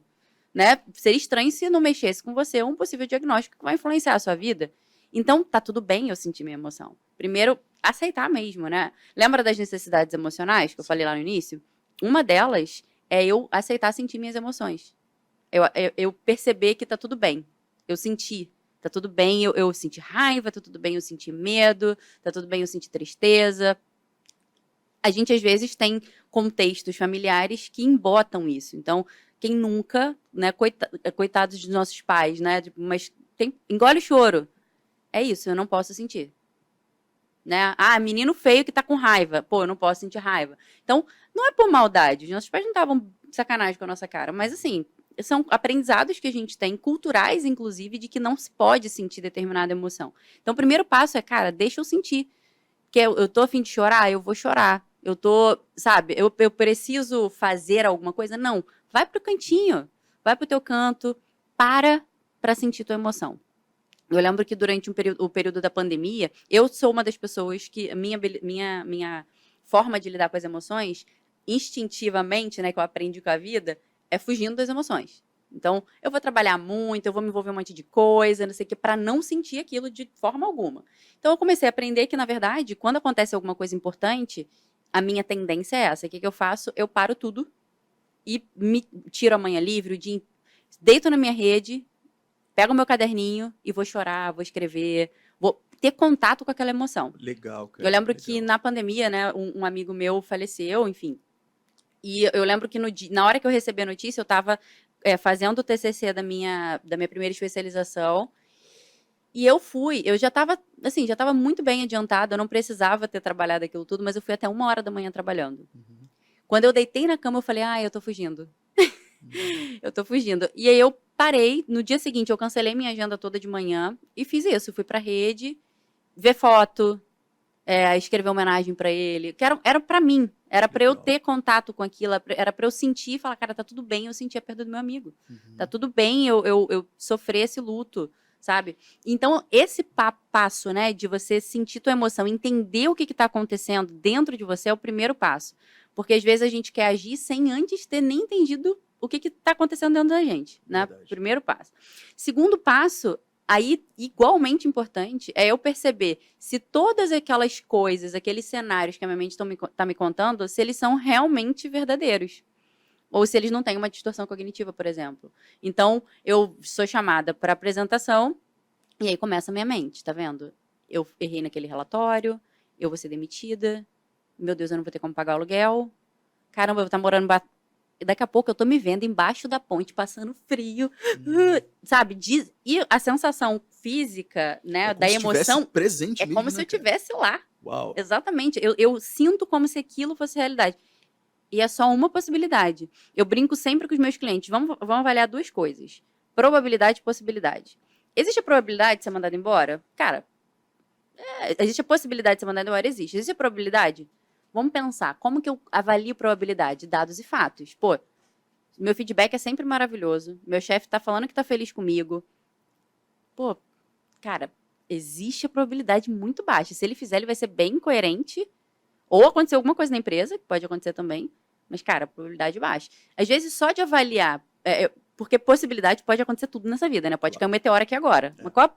né? Seria estranho se não mexesse com você um possível diagnóstico que vai influenciar a sua vida. Então, tá tudo bem eu sentir minha emoção. Primeiro, aceitar mesmo, né? Lembra das necessidades emocionais que eu falei lá no início? Uma delas é eu aceitar sentir minhas emoções. Eu perceber que tá tudo bem. Eu senti. Tá tudo bem eu senti raiva, tá tudo bem eu senti medo, tá tudo bem eu senti tristeza. A gente, às vezes, tem contextos familiares que embotam isso. Então, quem nunca, né, coitados dos nossos pais, né, mas engole o choro. É isso, eu não posso sentir. Né? Menino feio que tá com raiva. Pô, eu não posso sentir raiva. Então, não é por maldade. Os nossos pais não estavam sacanagem com a nossa cara. Mas, assim, são aprendizados que a gente tem, culturais, inclusive, de que não se pode sentir determinada emoção. Então, o primeiro passo é, cara, deixa eu sentir. Que eu tô a fim de chorar, eu vou chorar. Eu tô, sabe, eu preciso fazer alguma coisa? Não. Vai pro cantinho, vai pro teu canto, pra sentir tua emoção. Eu lembro que durante o período da pandemia, eu sou uma das pessoas que a minha forma de lidar com as emoções, instintivamente, né, que eu aprendi com a vida, é fugindo das emoções. Então, eu vou trabalhar muito, eu vou me envolver um monte de coisa, não sei o que, para não sentir aquilo de forma alguma. Então, eu comecei a aprender que, na verdade, quando acontece alguma coisa importante, a minha tendência é essa. O que eu faço? Eu paro tudo e me tiro a manhã livre, deito na minha rede, pego o meu caderninho e vou chorar, vou escrever, vou ter contato com aquela emoção. Legal, cara. Eu lembro legal. que na pandemia, né, um amigo meu faleceu, enfim. E eu lembro que na hora que eu recebi a notícia, eu estava fazendo o TCC da minha primeira especialização. E eu já estava, assim, já estava muito bem adiantada, eu não precisava ter trabalhado aquilo tudo, mas eu fui até 1h da manhã trabalhando. Uhum. Quando eu deitei na cama, eu falei, eu tô fugindo. Eu tô fugindo. E aí eu parei, no dia seguinte eu cancelei minha agenda toda de manhã e fiz isso. Fui pra rede, ver foto, escrever homenagem pra ele. Que era pra mim, era pra eu Legal. ter contato com aquilo, era pra eu sentir e falar, cara, tá tudo bem eu sentir a perda do meu amigo. Uhum. Tá tudo bem eu sofrer esse luto, sabe? Então, esse passo, né, de você sentir tua emoção, entender o que tá acontecendo dentro de você é o primeiro passo. Porque às vezes a gente quer agir sem antes ter nem entendido o que está acontecendo dentro da gente, né? Verdade. Primeiro passo. Segundo passo, aí igualmente importante, é eu perceber se todas aquelas coisas, aqueles cenários que a minha mente tá me contando, se eles são realmente verdadeiros. Ou se eles não têm uma distorção cognitiva, por exemplo. Então, eu sou chamada para apresentação e aí começa a minha mente, tá vendo? Eu errei naquele relatório, eu vou ser demitida, meu Deus, eu não vou ter como pagar o aluguel, caramba, eu vou estar morando daqui a pouco eu tô me vendo embaixo da ponte, passando frio, sabe? E a sensação física, né, da emoção, presente é mesmo, como né, se eu cara? estivesse lá. Uau. Exatamente. Eu sinto como se aquilo fosse realidade. E é só uma possibilidade. Eu brinco sempre com os meus clientes. Vamos avaliar duas coisas. Probabilidade e possibilidade. Existe a probabilidade de ser mandado embora? Cara, existe a possibilidade de ser mandado embora? Existe. Existe a probabilidade? Vamos pensar, como que eu avalio probabilidade? Dados e fatos. Pô, meu feedback é sempre maravilhoso. Meu chefe tá falando que tá feliz comigo. Pô, cara, existe a probabilidade muito baixa. Se ele fizer, ele vai ser bem coerente. Ou acontecer alguma coisa na empresa, que pode acontecer também. Mas, cara, probabilidade baixa. Às vezes, só de avaliar... porque possibilidade pode acontecer tudo nessa vida, né? Pode cair um meteoro aqui agora. Mas qual a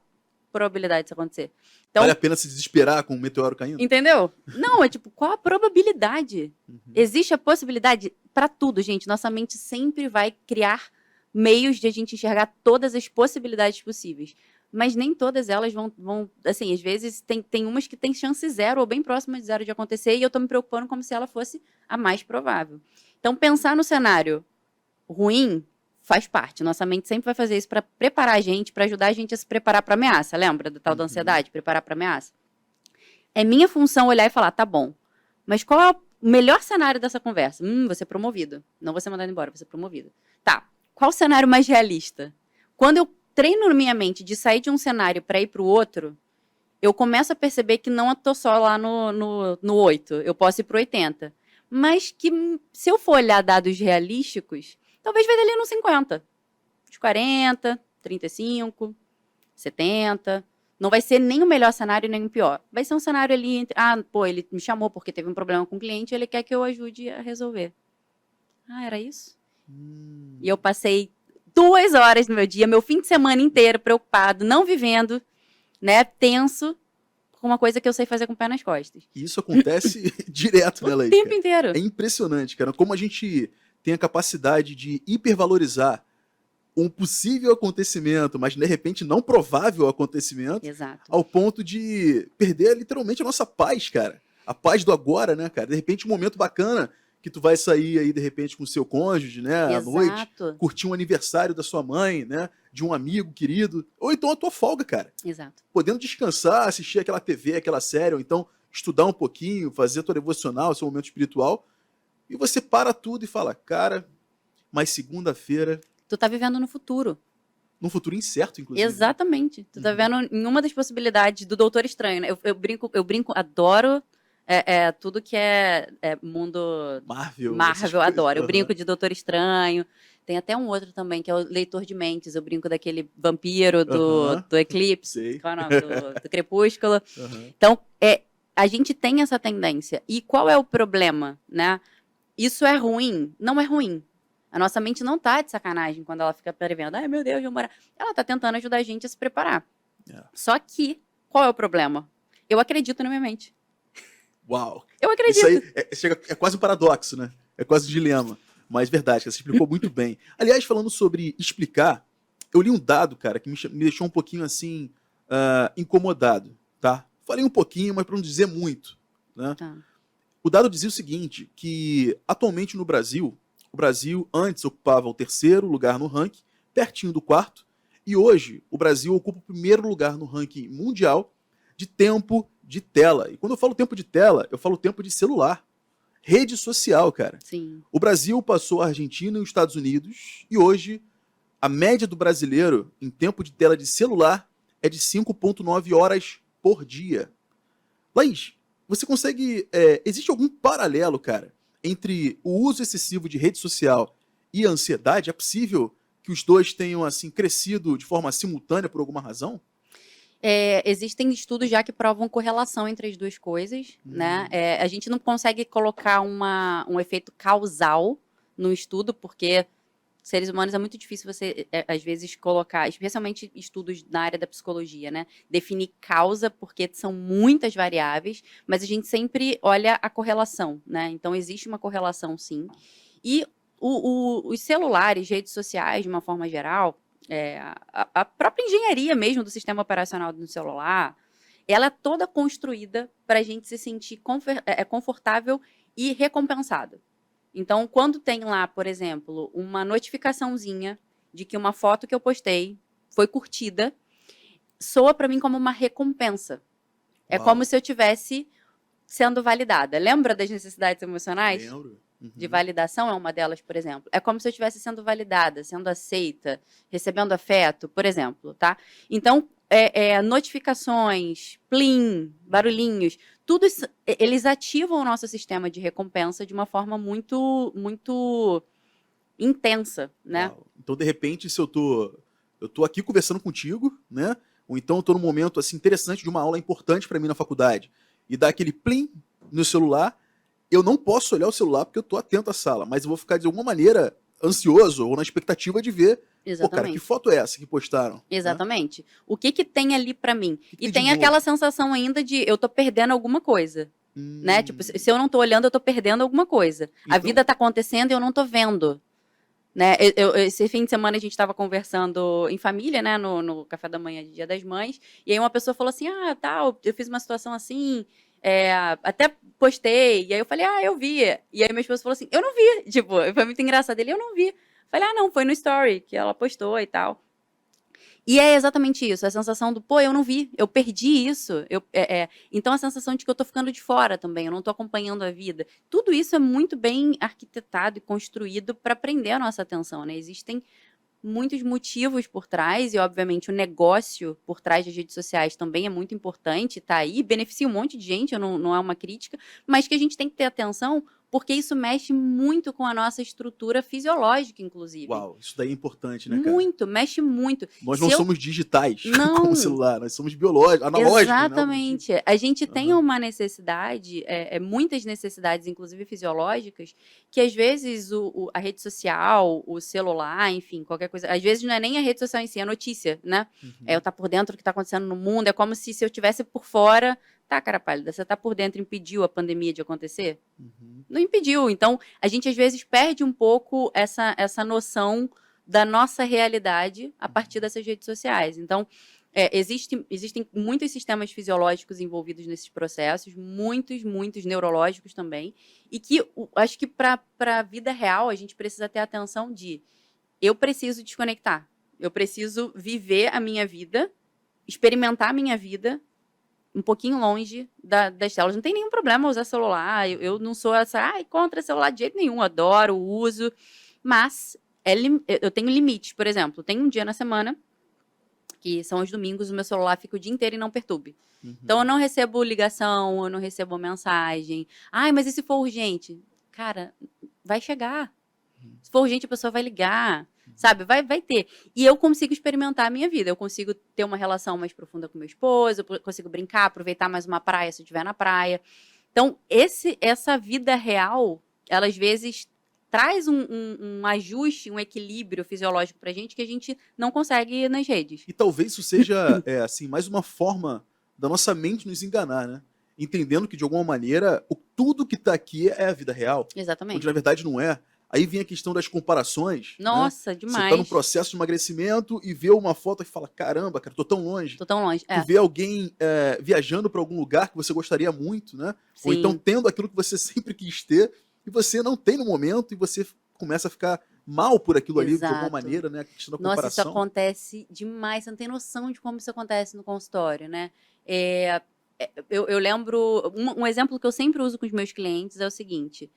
probabilidade disso acontecer? Então, Vale a pena se desesperar com um meteoro caindo? entendeu? Não, é tipo, qual a probabilidade? Existe a possibilidade para tudo, gente. Nossa mente sempre vai criar meios de a gente enxergar todas as possibilidades possíveis. Mas nem todas elas vão assim, às vezes tem umas que tem chance zero ou bem próxima de zero de acontecer e eu tô me preocupando como se ela fosse a mais provável. Então, pensar no cenário ruim faz parte. Nossa mente sempre vai fazer isso para preparar a gente, para ajudar a gente a se preparar para ameaça. Lembra da tal da ansiedade? Preparar para ameaça? É minha função olhar e falar, tá bom, mas qual é o melhor cenário dessa conversa? Vou ser promovido. Não vou ser mandado embora, vou ser promovido. Tá, qual o cenário mais realista? Quando eu treino na minha mente de sair de um cenário para ir para o outro, eu começo a perceber que não estou só lá no 8, eu posso ir para o 80. Mas que se eu for olhar dados realísticos, talvez vai ali no 50. Uns 40, 35, 70. Não vai ser nem o melhor cenário, nem o pior. Vai ser um cenário ali entre... ele me chamou porque teve um problema com o cliente, ele quer que eu ajude a resolver. Era isso? E eu passei 2 horas no meu dia, meu fim de semana inteiro, preocupado, não vivendo, né, tenso, com uma coisa que eu sei fazer com o pé nas costas. E isso acontece direto, né, Laís? O tempo inteiro. É impressionante, cara. Como a gente tem a capacidade de hipervalorizar um possível acontecimento, mas de repente não provável acontecimento, Exato. ao ponto de perder literalmente a nossa paz, cara. A paz do agora, né, cara? De repente um momento bacana que tu vai sair aí, de repente, com o seu cônjuge, né, à noite, curtir um aniversário da sua mãe, né, de um amigo querido, ou então a tua folga, cara. Exato. Podendo descansar, assistir aquela TV, aquela série, ou então estudar um pouquinho, fazer a tua devocional, seu momento espiritual, e você para tudo e fala, cara, mas segunda-feira Tu tá vivendo no futuro. Num futuro incerto, inclusive. Exatamente. Tu tá vivendo em uma das possibilidades do Doutor Estranho, né? Eu brinco, adoro tudo que é mundo Marvel, essas Marvel, coisas. adoro. Eu Aham. brinco de Doutor Estranho. Tem até um outro também, que é o Leitor de Mentes. Eu brinco daquele vampiro Aham. do Eclipse. Sei. Qual é o nome? Do Crepúsculo. Aham. Então, a gente tem essa tendência. E qual é o problema, né? Isso é ruim? Não é ruim. A nossa mente não tá de sacanagem quando ela fica prevendo. Ai, meu Deus, eu vou morar. Ela tá tentando ajudar a gente a se preparar. É. Só que, qual é o problema? Eu acredito na minha mente. Uau. Eu Isso acredito. aí é quase um paradoxo, né? É quase um dilema. Mas verdade, você explicou muito bem. Aliás, falando sobre explicar, eu li um dado, cara, que me deixou um pouquinho assim, incomodado, tá? Falei um pouquinho, mas para não dizer muito, né? Tá. O dado dizia o seguinte, que atualmente no Brasil, o Brasil antes ocupava o 3º lugar no ranking, pertinho do 4º, e hoje o Brasil ocupa o 1º lugar no ranking mundial de tempo de tela. E quando eu falo tempo de tela, eu falo tempo de celular. Rede social, cara. Sim. O Brasil passou a Argentina e os Estados Unidos, e hoje a média do brasileiro em tempo de tela de celular é de 5,9 horas por dia. Laís, você consegue. Existe algum paralelo, cara, entre o uso excessivo de rede social e a ansiedade? É possível que os dois tenham assim crescido de forma simultânea por alguma razão? Existem estudos já que provam correlação entre as duas coisas, né? Hum. A gente não consegue colocar um efeito causal no estudo, porque seres humanos é muito difícil você, às vezes, colocar, especialmente estudos na área da psicologia, né? Definir causa, porque são muitas variáveis, mas a gente sempre olha a correlação, né? Então, existe uma correlação, sim. E os celulares, redes sociais, de uma forma geral, a própria engenharia mesmo do sistema operacional do celular, ela é toda construída para a gente se sentir confortável e recompensado. Então, quando tem lá, por exemplo, uma notificaçãozinha de que uma foto que eu postei foi curtida, soa para mim como uma recompensa. É Uau. como se eu tivesse sendo validada. Lembra das necessidades emocionais? Lembro. Uhum. De validação é uma delas, por exemplo. É como se eu estivesse sendo validada, sendo aceita, recebendo afeto, por exemplo, tá? Então, notificações, plim, barulhinhos, tudo isso, eles ativam o nosso sistema de recompensa de uma forma muito, muito intensa, né? Uau. Então, de repente, se eu tô aqui conversando contigo, né? Ou então eu tô num momento assim interessante de uma aula importante para mim na faculdade e dá aquele plim no celular, eu não posso olhar o celular porque eu tô atento à sala, mas eu vou ficar de alguma maneira ansioso ou na expectativa de ver, pô, cara, que Exatamente. foto é essa que postaram? Né? Exatamente. O que tem ali pra mim? Que E de tem novo? aquela sensação ainda de eu tô perdendo alguma coisa, né? Tipo, se eu não tô olhando, eu tô perdendo alguma coisa. A Então- vida tá acontecendo e eu não tô vendo, né? Esse fim de semana a gente tava conversando em família, né? No café da manhã de Dia das Mães. E aí uma pessoa falou assim, tal, eu fiz uma situação assim, até postei. E aí eu falei, eu vi. E aí minha esposa falou assim, eu não vi. Tipo, foi muito engraçado. Eu não vi. Falei, não, foi no story que ela postou e tal. E é exatamente isso, a sensação do, pô, eu não vi, eu perdi isso. Então, a sensação de que eu tô ficando de fora também, eu não tô acompanhando a vida. Tudo isso é muito bem arquitetado e construído para prender a nossa atenção, né? Existem muitos motivos por trás, e obviamente o negócio por trás das redes sociais também é muito importante, tá aí, beneficia um monte de gente, não é uma crítica, mas que a gente tem que ter atenção, porque isso mexe muito com a nossa estrutura fisiológica, inclusive. Uau, isso daí é importante, né, cara? Muito, mexe muito. Nós não somos digitais Não. como o celular, nós somos biológicos, analógicos. Exatamente. Né? A gente tem uma necessidade, muitas necessidades, inclusive fisiológicas, que às vezes a rede social, o celular, enfim, qualquer coisa. Às vezes não é nem a rede social em si, é a notícia, né? Eu estar por dentro do que está acontecendo no mundo. É como se eu estivesse por fora. Tá, cara pálida, você tá por dentro, impediu a pandemia de acontecer? Não impediu. Então, a gente às vezes perde um pouco essa noção da nossa realidade a partir dessas redes sociais. Então, existem muitos sistemas fisiológicos envolvidos nesses processos, muitos neurológicos também, e que acho que para a vida real a gente precisa ter atenção de eu preciso desconectar, eu preciso viver a minha vida, experimentar a minha vida um pouquinho longe das telas. Não tem nenhum problema usar celular, eu não sou contra celular de jeito nenhum, adoro, uso, mas eu tenho limites, por exemplo, tem um dia na semana, que são os domingos, o meu celular fica o dia inteiro e não perturbe. Então, eu não recebo ligação, eu não recebo mensagem. Ai, mas e se for urgente? Cara, vai chegar. Se for urgente, a pessoa vai ligar, sabe? Vai ter. E eu consigo experimentar a minha vida. Eu consigo ter uma relação mais profunda com meu esposo, eu consigo brincar, aproveitar mais uma praia se eu estiver na praia. Então, essa vida real, ela às vezes traz um ajuste, um equilíbrio fisiológico pra gente que a gente não consegue nas redes. E talvez isso seja, assim, mais uma forma da nossa mente nos enganar, né? Entendendo que, de alguma maneira, tudo que tá aqui é a vida real. Exatamente. Onde, na verdade, não é. Aí vem a questão das comparações. Nossa, né? demais. Você tá no processo de emagrecimento e vê uma foto e fala, caramba, cara, tô tão longe. Tô tão longe, Tu vê alguém viajando para algum lugar que você gostaria muito, né? Sim. Ou então tendo aquilo que você sempre quis ter e você não tem no momento e você começa a ficar mal por aquilo ali de alguma maneira, né? A questão da comparação. Nossa, isso acontece demais. Você não tem noção de como isso acontece no consultório, né? Eu lembro... Um exemplo que eu sempre uso com os meus clientes é o seguinte...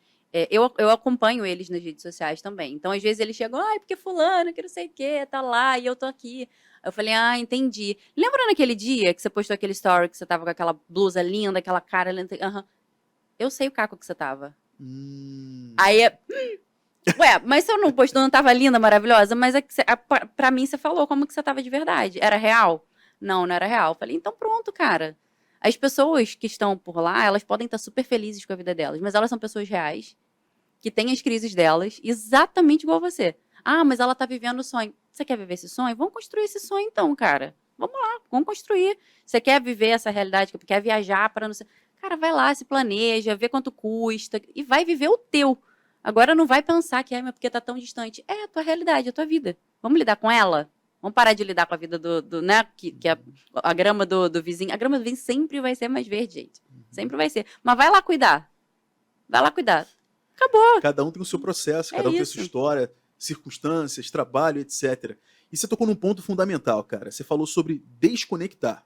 Eu acompanho eles nas redes sociais também. Então, às vezes, eles chegam, ai, porque fulano, que não sei o quê, tá lá, e eu tô aqui. Eu falei, entendi. Lembra naquele dia que você postou aquele story, que você tava com aquela blusa linda, aquela cara linda? Uhum. Eu sei o caco que você tava. Aí, ué, mas se eu não postou, não tava linda, maravilhosa? Mas pra mim, você falou como que você tava de verdade. Era real? Não era real. Eu falei, então pronto, cara. As pessoas que estão por lá, elas podem estar super felizes com a vida delas, mas elas são pessoas reais, que têm as crises delas, exatamente igual você. Mas ela tá vivendo o sonho. Você quer viver esse sonho? Vamos construir esse sonho então, cara. Vamos lá, vamos construir. Você quer viver essa realidade, quer viajar para não sei... Cara, vai lá, se planeja, vê quanto custa e vai viver o teu. Agora não vai pensar que, mas porque tá tão distante. É a tua realidade, a tua vida. Vamos lidar com ela? Vamos parar de lidar com a vida né? Que a grama do vizinho. A grama do vizinho sempre vai ser mais verde, gente. Sempre vai ser. Mas vai lá cuidar. Vai lá cuidar. Acabou. Cada um tem o seu processo, cada um tem a sua história, circunstâncias, trabalho, etc. E você tocou num ponto fundamental, cara. Você falou sobre desconectar.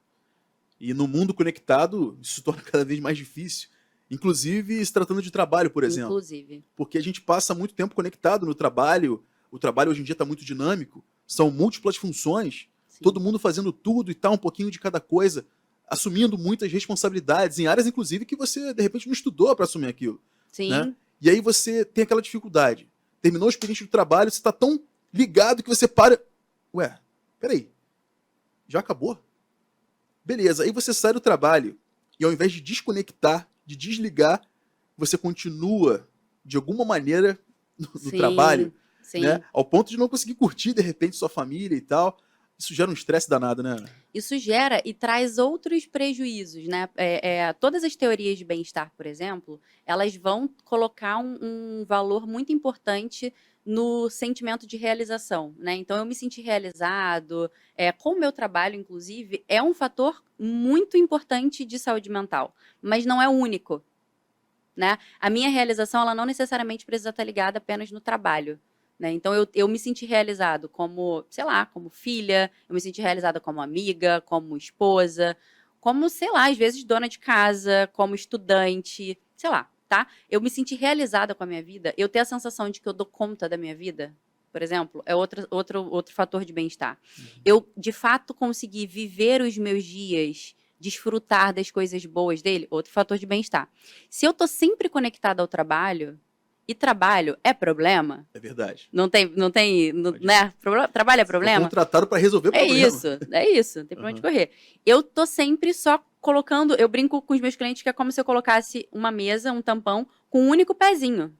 E no mundo conectado, isso se torna cada vez mais difícil. Inclusive, se tratando de trabalho, por exemplo. Inclusive. Porque a gente passa muito tempo conectado no trabalho. O trabalho hoje em dia está muito dinâmico. São múltiplas funções. Sim. Todo mundo fazendo tudo e tal, um pouquinho de cada coisa. Assumindo muitas responsabilidades, em áreas, inclusive, que você, de repente, não estudou para assumir aquilo. Sim. Né? E aí você tem aquela dificuldade. Terminou o expediente do trabalho, você está tão ligado que você para... Ué, peraí. Já acabou? Beleza, aí você sai do trabalho e ao invés de desconectar, de desligar, você continua, de alguma maneira, no trabalho. Sim. Né? Ao ponto de não conseguir curtir, de repente, sua família e tal. Isso gera um estresse danado, né? Isso gera e traz outros prejuízos, né? Todas as teorias de bem-estar, por exemplo, elas vão colocar um valor muito importante no sentimento de realização, né? Então, eu me senti realizado, com o meu trabalho, inclusive, é um fator muito importante de saúde mental, mas não é o único, né? A minha realização, ela não necessariamente precisa estar ligada apenas no trabalho. Né? Então, eu me senti realizado como, sei lá, como filha, eu me senti realizada como amiga, como esposa, como, sei lá, às vezes dona de casa, como estudante, sei lá, tá? Eu me senti realizada com a minha vida, eu ter a sensação de que eu dou conta da minha vida, por exemplo, é outro fator de bem-estar. Eu, de fato, consegui viver os meus dias, desfrutar das coisas boas dele, outro fator de bem-estar. Se eu tô sempre conectada ao trabalho... E trabalho é problema? É verdade. Não tem, né? Trabalho é problema? Foi contratado para resolver problema. É isso. Não tem pra onde correr. Eu tô sempre só colocando, eu brinco com os meus clientes que é como se eu colocasse uma mesa, um tampão, com um único pezinho.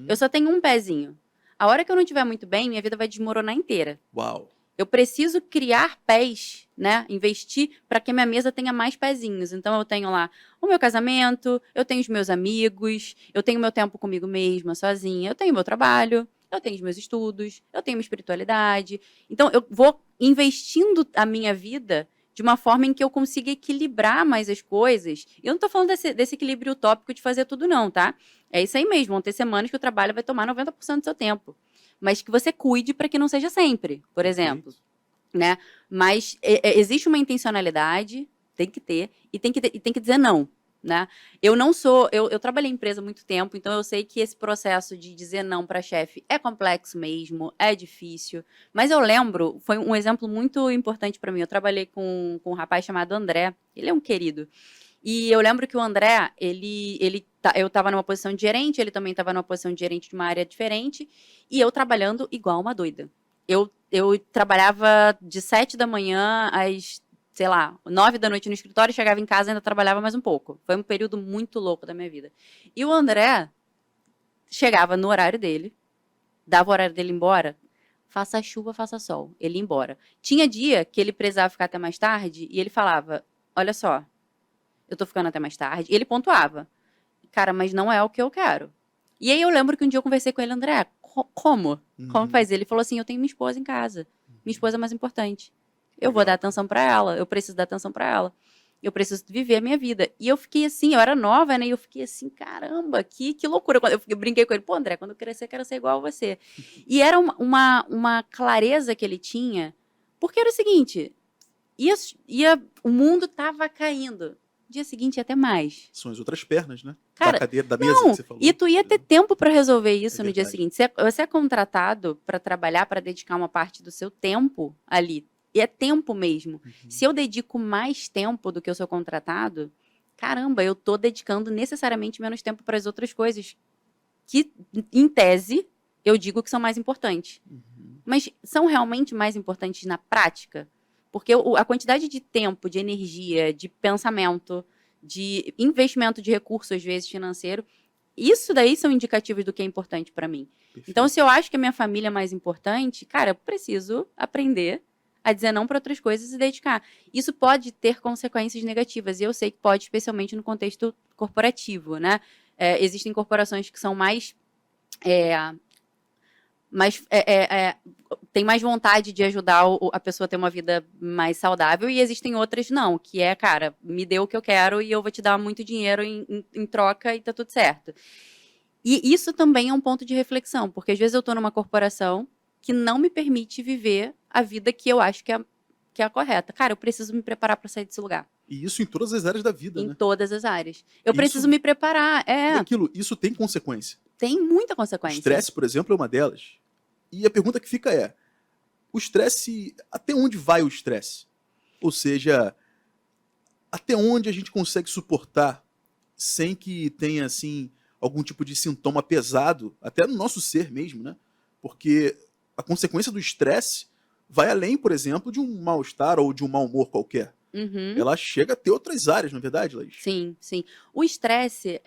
Eu só tenho um pezinho. A hora que eu não estiver muito bem, minha vida vai desmoronar inteira. Uau. Eu preciso criar pés, né? Investir para que a minha mesa tenha mais pezinhos. Então, eu tenho lá o meu casamento, eu tenho os meus amigos, eu tenho meu tempo comigo mesma, sozinha, eu tenho meu trabalho, eu tenho os meus estudos, eu tenho minha espiritualidade. Então, eu vou investindo a minha vida de uma forma em que eu consiga equilibrar mais as coisas. E eu não estou falando desse equilíbrio utópico de fazer tudo, não, tá? É isso aí mesmo. Vão ter semanas que o trabalho vai tomar 90% do seu tempo. Mas que você cuide para que não seja sempre, por exemplo. Né? Mas existe uma intencionalidade, tem que ter, e tem que dizer não. né? Eu trabalhei em empresa há muito tempo, então eu sei que esse processo de dizer não para chefe é complexo mesmo, é difícil. Mas eu lembro, foi um exemplo muito importante para mim. Eu trabalhei com um rapaz chamado André, ele é um querido. E eu lembro que o André, eu estava numa posição de gerente, ele também estava numa posição de gerente de uma área diferente, e eu trabalhando igual uma doida. Eu trabalhava de 7 da manhã às, sei lá, 9 da noite no escritório, chegava em casa e ainda trabalhava mais um pouco. Foi um período muito louco da minha vida. E o André chegava no horário dele, dava o horário dele embora, faça chuva, faça sol, ele ia embora. Tinha dia que ele precisava ficar até mais tarde e ele falava, olha só, eu tô ficando até mais tarde. E ele pontuava, cara, mas não é o que eu quero. E aí eu lembro que um dia eu conversei com ele, André, como? Como faz? Ele falou assim, eu tenho minha esposa em casa. Minha esposa é mais importante. Eu vou dar atenção pra ela, eu preciso dar atenção pra ela. Eu preciso viver a minha vida. E eu fiquei assim, eu era nova, né? E eu fiquei assim, caramba, que loucura. Eu brinquei com ele, pô, André, quando eu crescer, quero ser igual a você. E era uma clareza que ele tinha, porque era o seguinte, o mundo tava caindo. Dia seguinte ia até mais. São as outras pernas, né? Da Cara, cadeira, da mesa não, que você falou. e tu ia ter tempo para resolver isso É no dia verdade. seguinte. Você é contratado para trabalhar, para dedicar uma parte do seu tempo ali. E é tempo mesmo. Se eu dedico mais tempo do que eu sou contratado, caramba, eu tô dedicando necessariamente menos tempo para as outras coisas que, em tese, eu digo que são mais importantes. Mas são realmente mais importantes na prática? Porque a quantidade de tempo, de energia, de pensamento, de investimento de recursos, às vezes financeiro, isso daí são indicativos do que é importante para mim. Perfeito. Então, se eu acho que a minha família é mais importante, cara, eu preciso aprender a dizer não para outras coisas e dedicar. Isso pode ter consequências negativas, e eu sei que pode, especialmente no contexto corporativo, né? Existem corporações que são mais tem mais vontade de ajudar a pessoa a ter uma vida mais saudável, e existem outras não, que é, cara, me dê o que eu quero e eu vou te dar muito dinheiro em troca e tá tudo certo. E isso também é um ponto de reflexão, porque às vezes eu estou numa corporação que não me permite viver a vida que eu acho que é a correta. Cara, eu preciso me preparar para sair desse lugar. E isso em todas as áreas da vida, Em né? todas as áreas. Eu Isso- preciso me preparar. E aquilo, isso tem consequência. Tem muita O consequência. estresse, por exemplo, é uma delas. E a pergunta que fica é: o estresse, até onde vai o estresse? Ou seja, até onde a gente consegue suportar sem que tenha, assim, algum tipo de sintoma pesado, até no nosso ser mesmo, né? Porque a consequência do estresse vai além, por exemplo, de um mal-estar ou de um mau humor qualquer. Uhum. Ela chega a ter outras áreas, não é verdade, Laís? Sim, sim. O estresse,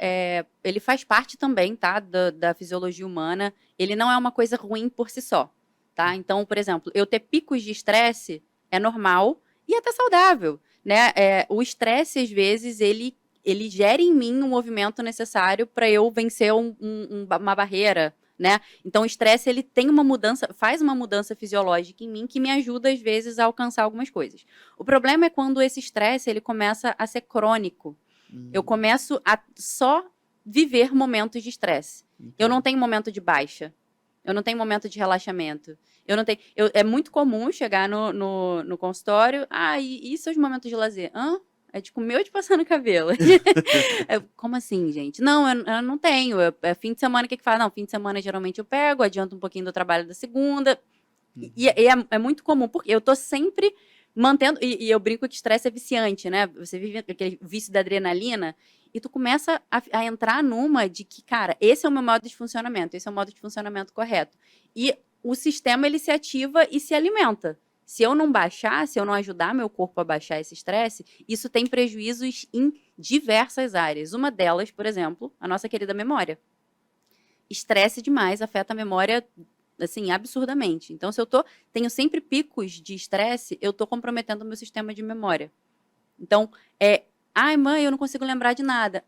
ele faz parte também, tá, da fisiologia humana. Ele não é uma coisa ruim por si só, tá? Então, por exemplo, eu ter picos de estresse é normal e até saudável, né? O estresse, às vezes, ele gera em mim um movimento necessário para eu vencer uma barreira, né? Então, o estresse, ele tem uma mudança, faz uma mudança fisiológica em mim que me ajuda, às vezes, a alcançar algumas coisas. O problema é quando esse estresse, ele começa a ser crônico. Eu começo a só viver momentos de estresse. Eu não tenho momento de baixa. Eu não tenho momento de relaxamento. Eu não tenho. É muito comum chegar no consultório. E seus momentos de lazer? Hã? É de comer ou de passar no cabelo? Como assim, gente? Não, eu não tenho. É fim de semana, o que faz? Não, fim de semana geralmente eu pego, adianto um pouquinho do trabalho da segunda. É muito comum, porque eu tô sempre mantendo. E eu brinco que estresse é viciante, né? Você vive aquele vício da adrenalina e tu começa a entrar numa de que, cara, esse é o meu modo de funcionamento, esse é o modo de funcionamento correto. E o sistema, ele se ativa e se alimenta. Se eu não baixar, se eu não ajudar meu corpo a baixar esse estresse, isso tem prejuízos em diversas áreas. Uma delas, por exemplo, a nossa querida memória. Estresse demais afeta a memória, assim, absurdamente. Então, se eu tenho sempre picos de estresse, eu tô comprometendo o meu sistema de memória. Então, ai, mãe, eu não consigo lembrar de nada.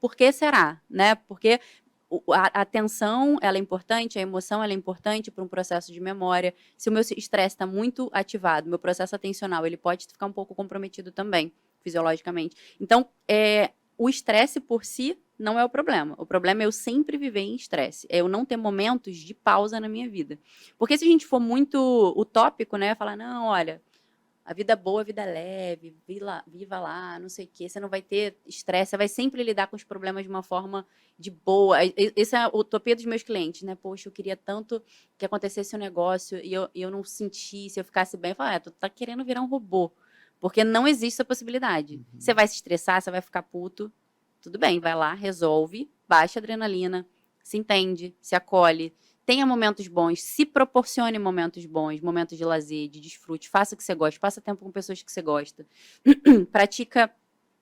Por que será, né? Porque a atenção, ela é importante, a emoção, ela é importante para um processo de memória. Se o meu estresse está muito ativado, meu processo atencional, ele pode ficar um pouco comprometido também, fisiologicamente. Então, o estresse por si não é o problema. O problema é eu sempre viver em estresse. É eu não ter momentos de pausa na minha vida. Porque se a gente for muito utópico, né? Falar, não, olha, A vida boa, a vida leve, viva lá, não sei o quê. Você não vai ter estresse, você vai sempre lidar com os problemas de uma forma de boa. Essa é a utopia dos meus clientes, né? Poxa, eu queria tanto que acontecesse um negócio e eu não sentisse, eu ficasse bem. Eu falo, tu tá querendo virar um robô. Porque não existe essa possibilidade. Você vai se estressar, você vai ficar puto. Tudo bem, vai lá, resolve, baixa a adrenalina, se entende, se acolhe. Tenha momentos bons, se proporcione momentos bons, momentos de lazer, de desfrute, faça o que você gosta, passa tempo com pessoas que você gosta, pratica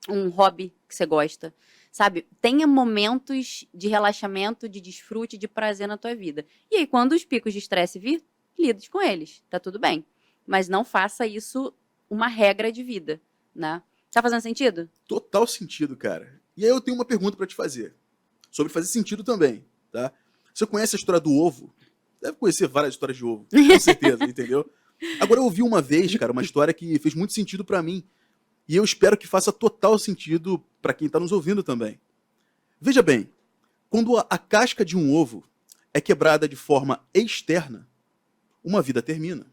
um hobby que você gosta, sabe? Tenha momentos de relaxamento, de desfrute, de prazer na tua vida. E aí, quando os picos de estresse vir, lide com eles, tá tudo bem. Mas não faça isso uma regra de vida, né? Tá fazendo sentido? Total sentido, cara. E aí eu tenho uma pergunta pra te fazer. Sobre fazer sentido também, tá? Você conhece a história do ovo? Deve conhecer várias histórias de ovo, com certeza, entendeu? Agora eu ouvi uma vez, cara, uma história que fez muito sentido pra mim. E eu espero que faça total sentido pra quem tá nos ouvindo também. Veja bem, quando a casca de um ovo é quebrada de forma externa, uma vida termina.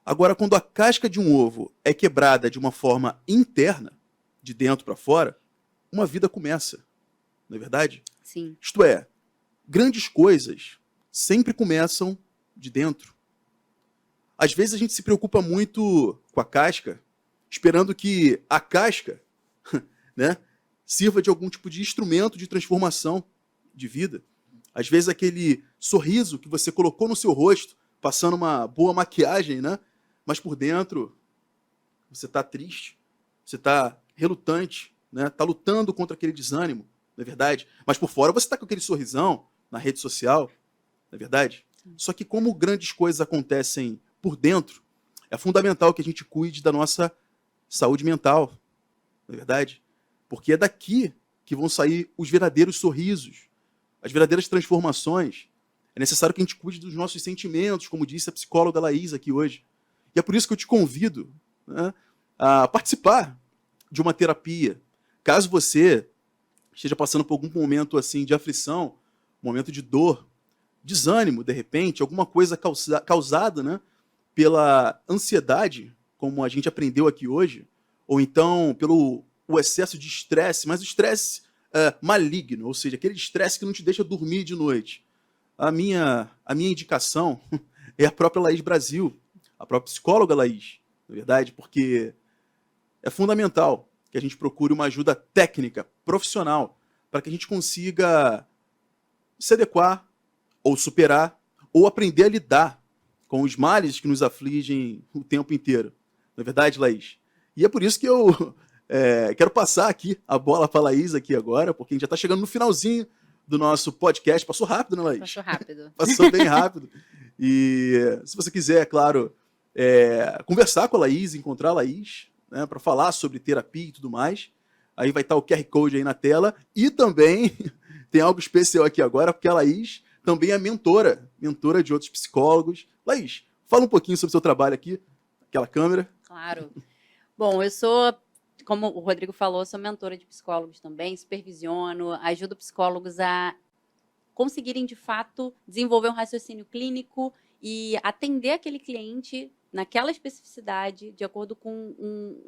Agora, quando a casca de um ovo é quebrada de uma forma interna, de dentro pra fora, uma vida começa. Não é verdade? Sim. Isto é, grandes coisas sempre começam de dentro. Às vezes a gente se preocupa muito com a casca, esperando que a casca, né, sirva de algum tipo de instrumento de transformação de vida. Às vezes aquele sorriso que você colocou no seu rosto, passando uma boa maquiagem, né, mas por dentro você está triste, você está relutante, né, está lutando contra aquele desânimo, não é verdade? Mas por fora você está com aquele sorrisão na rede social, não é verdade? Só que como grandes coisas acontecem por dentro, é fundamental que a gente cuide da nossa saúde mental, não é verdade? Porque é daqui que vão sair os verdadeiros sorrisos, as verdadeiras transformações. É necessário que a gente cuide dos nossos sentimentos, como disse a psicóloga Laís aqui hoje. E é por isso que eu te convido, né, a participar de uma terapia. Caso você esteja passando por algum momento assim de aflição, um momento de dor, desânimo, de repente, alguma coisa causada, né, pela ansiedade, como a gente aprendeu aqui hoje, ou então pelo o excesso de estresse, mas o estresse maligno, ou seja, aquele estresse que não te deixa dormir de noite. A minha indicação é a própria Laís Brasil, a própria psicóloga Laís, na verdade, porque é fundamental que a gente procure uma ajuda técnica, profissional, para que a gente consiga se adequar, ou superar, ou aprender a lidar com os males que nos afligem o tempo inteiro. Não é verdade, Laís? E é por isso que eu quero passar aqui a bola para a Laís aqui agora, porque a gente já está chegando no finalzinho do nosso podcast. Passou rápido, né, Laís? Passou rápido. Passou bem rápido. E se você quiser, é claro, conversar com a Laís, encontrar a Laís, né, para falar sobre terapia e tudo mais, aí vai estar o QR Code aí na tela. E também tem algo especial aqui agora, porque a Laís também é mentora de outros psicólogos. Laís, fala um pouquinho sobre o seu trabalho aqui, aquela câmera. Claro. Bom, eu sou, como o Rodrigo falou, sou mentora de psicólogos também, supervisiono, ajudo psicólogos a conseguirem, de fato, desenvolver um raciocínio clínico e atender aquele cliente naquela especificidade, de acordo com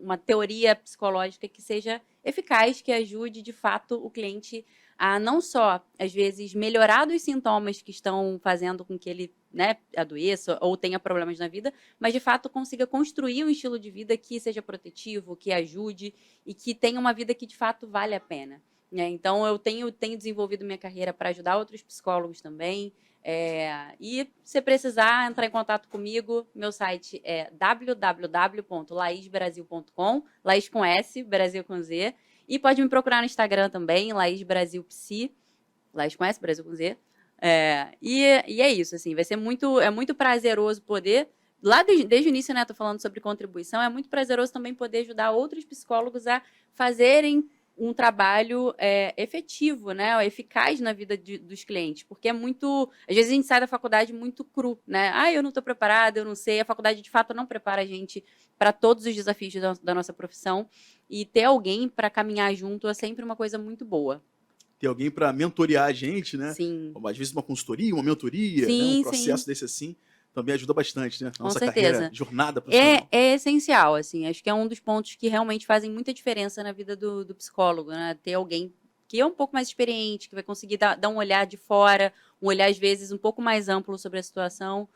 uma teoria psicológica que seja eficaz, que ajude, de fato, o cliente a não só, às vezes, melhorar dos sintomas que estão fazendo com que ele, né, adoeça ou tenha problemas na vida, mas, de fato, consiga construir um estilo de vida que seja protetivo, que ajude e que tenha uma vida que, de fato, vale a pena. Então, eu tenho desenvolvido minha carreira para ajudar outros psicólogos também. E se precisar entrar em contato comigo, meu site é www.laisbrasil.com, Laís com S, Brasil com Z. E pode me procurar no Instagram também, Laís Brasil Psi, Laís com S, Brasil com Z. E é isso, assim, vai ser muito prazeroso poder, lá desde o início, né, tô falando sobre contribuição, é muito prazeroso também poder ajudar outros psicólogos a fazerem um trabalho efetivo, né, eficaz na vida dos clientes, porque é muito, às vezes a gente sai da faculdade muito cru, né, eu não estou preparada, eu não sei, a faculdade de fato não prepara a gente para todos os desafios da nossa profissão, e ter alguém para caminhar junto é sempre uma coisa muito boa. Ter alguém para mentorear a gente, né? Sim. Às vezes uma consultoria, uma mentoria, né? Um Sim, processo sim. desse assim. também ajuda bastante, né? Na Com nossa certeza. carreira, jornada profissional. É essencial, assim, acho que é um dos pontos que realmente fazem muita diferença na vida do psicólogo, né? Ter alguém que é um pouco mais experiente, que vai conseguir dar um olhar de fora, um olhar, às vezes, um pouco mais amplo sobre a situação.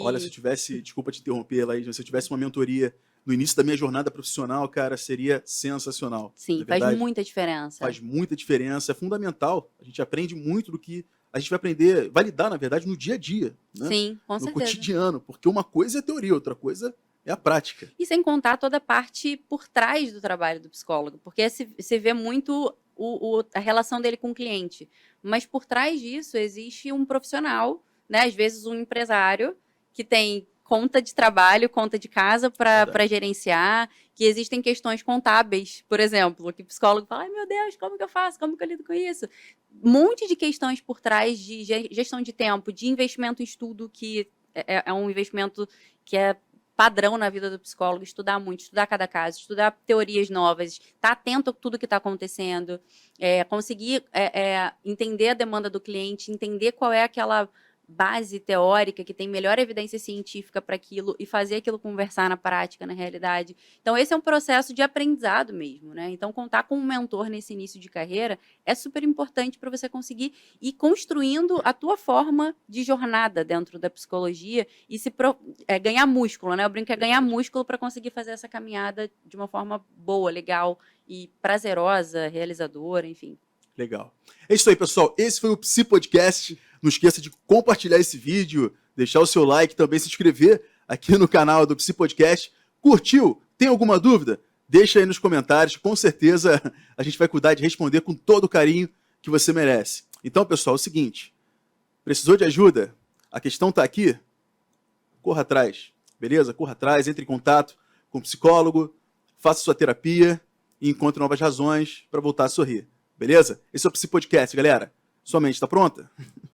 Olha, se eu E tivesse, desculpa te interromper, Laís, mas se eu tivesse uma mentoria no início da minha jornada profissional, cara, seria sensacional. Não sim, é faz verdade? muita diferença. Faz muita diferença, é fundamental. A gente aprende muito do que a gente vai aprender, validar, na verdade, no dia a dia, né? Sim, com No certeza. cotidiano, porque uma coisa é teoria, outra coisa é a prática. E sem contar toda a parte por trás do trabalho do psicólogo, porque se vê muito a relação dele com o cliente. Mas por trás disso existe um profissional, né? Às vezes um empresário que tem conta de trabalho, conta de casa para Verdade. gerenciar, que existem questões contábeis, por exemplo, que o psicólogo fala, ai meu Deus, como que eu faço? Como que eu lido com isso? Um monte de questões por trás de gestão de tempo, de investimento em estudo, que é um investimento que é padrão na vida do psicólogo, estudar muito, estudar cada caso, estudar teorias novas, estar atento a tudo que está acontecendo, conseguir entender a demanda do cliente, entender qual é aquela base teórica que tem melhor evidência científica para aquilo e fazer aquilo conversar na prática, na realidade. Então, esse é um processo de aprendizado mesmo, né? Então, contar com um mentor nesse início de carreira é super importante para você conseguir ir construindo a tua forma de jornada dentro da psicologia e ganhar músculo, né? Eu brinco que é ganhar músculo para conseguir fazer essa caminhada de uma forma boa, legal e prazerosa, realizadora, enfim. Legal. É isso aí, pessoal. Esse foi o Psi Podcast. Não esqueça de compartilhar esse vídeo, deixar o seu like, também se inscrever aqui no canal do Psi Podcast. Curtiu? Tem alguma dúvida? Deixa aí nos comentários. Com certeza a gente vai cuidar de responder com todo o carinho que você merece. Então, pessoal, é o seguinte. Precisou de ajuda? A questão está aqui. Corra atrás, beleza? Corra atrás, entre em contato com o psicólogo, faça sua terapia e encontre novas razões para voltar a sorrir. Beleza? Esse é o Psi Podcast, galera. Sua mente está pronta?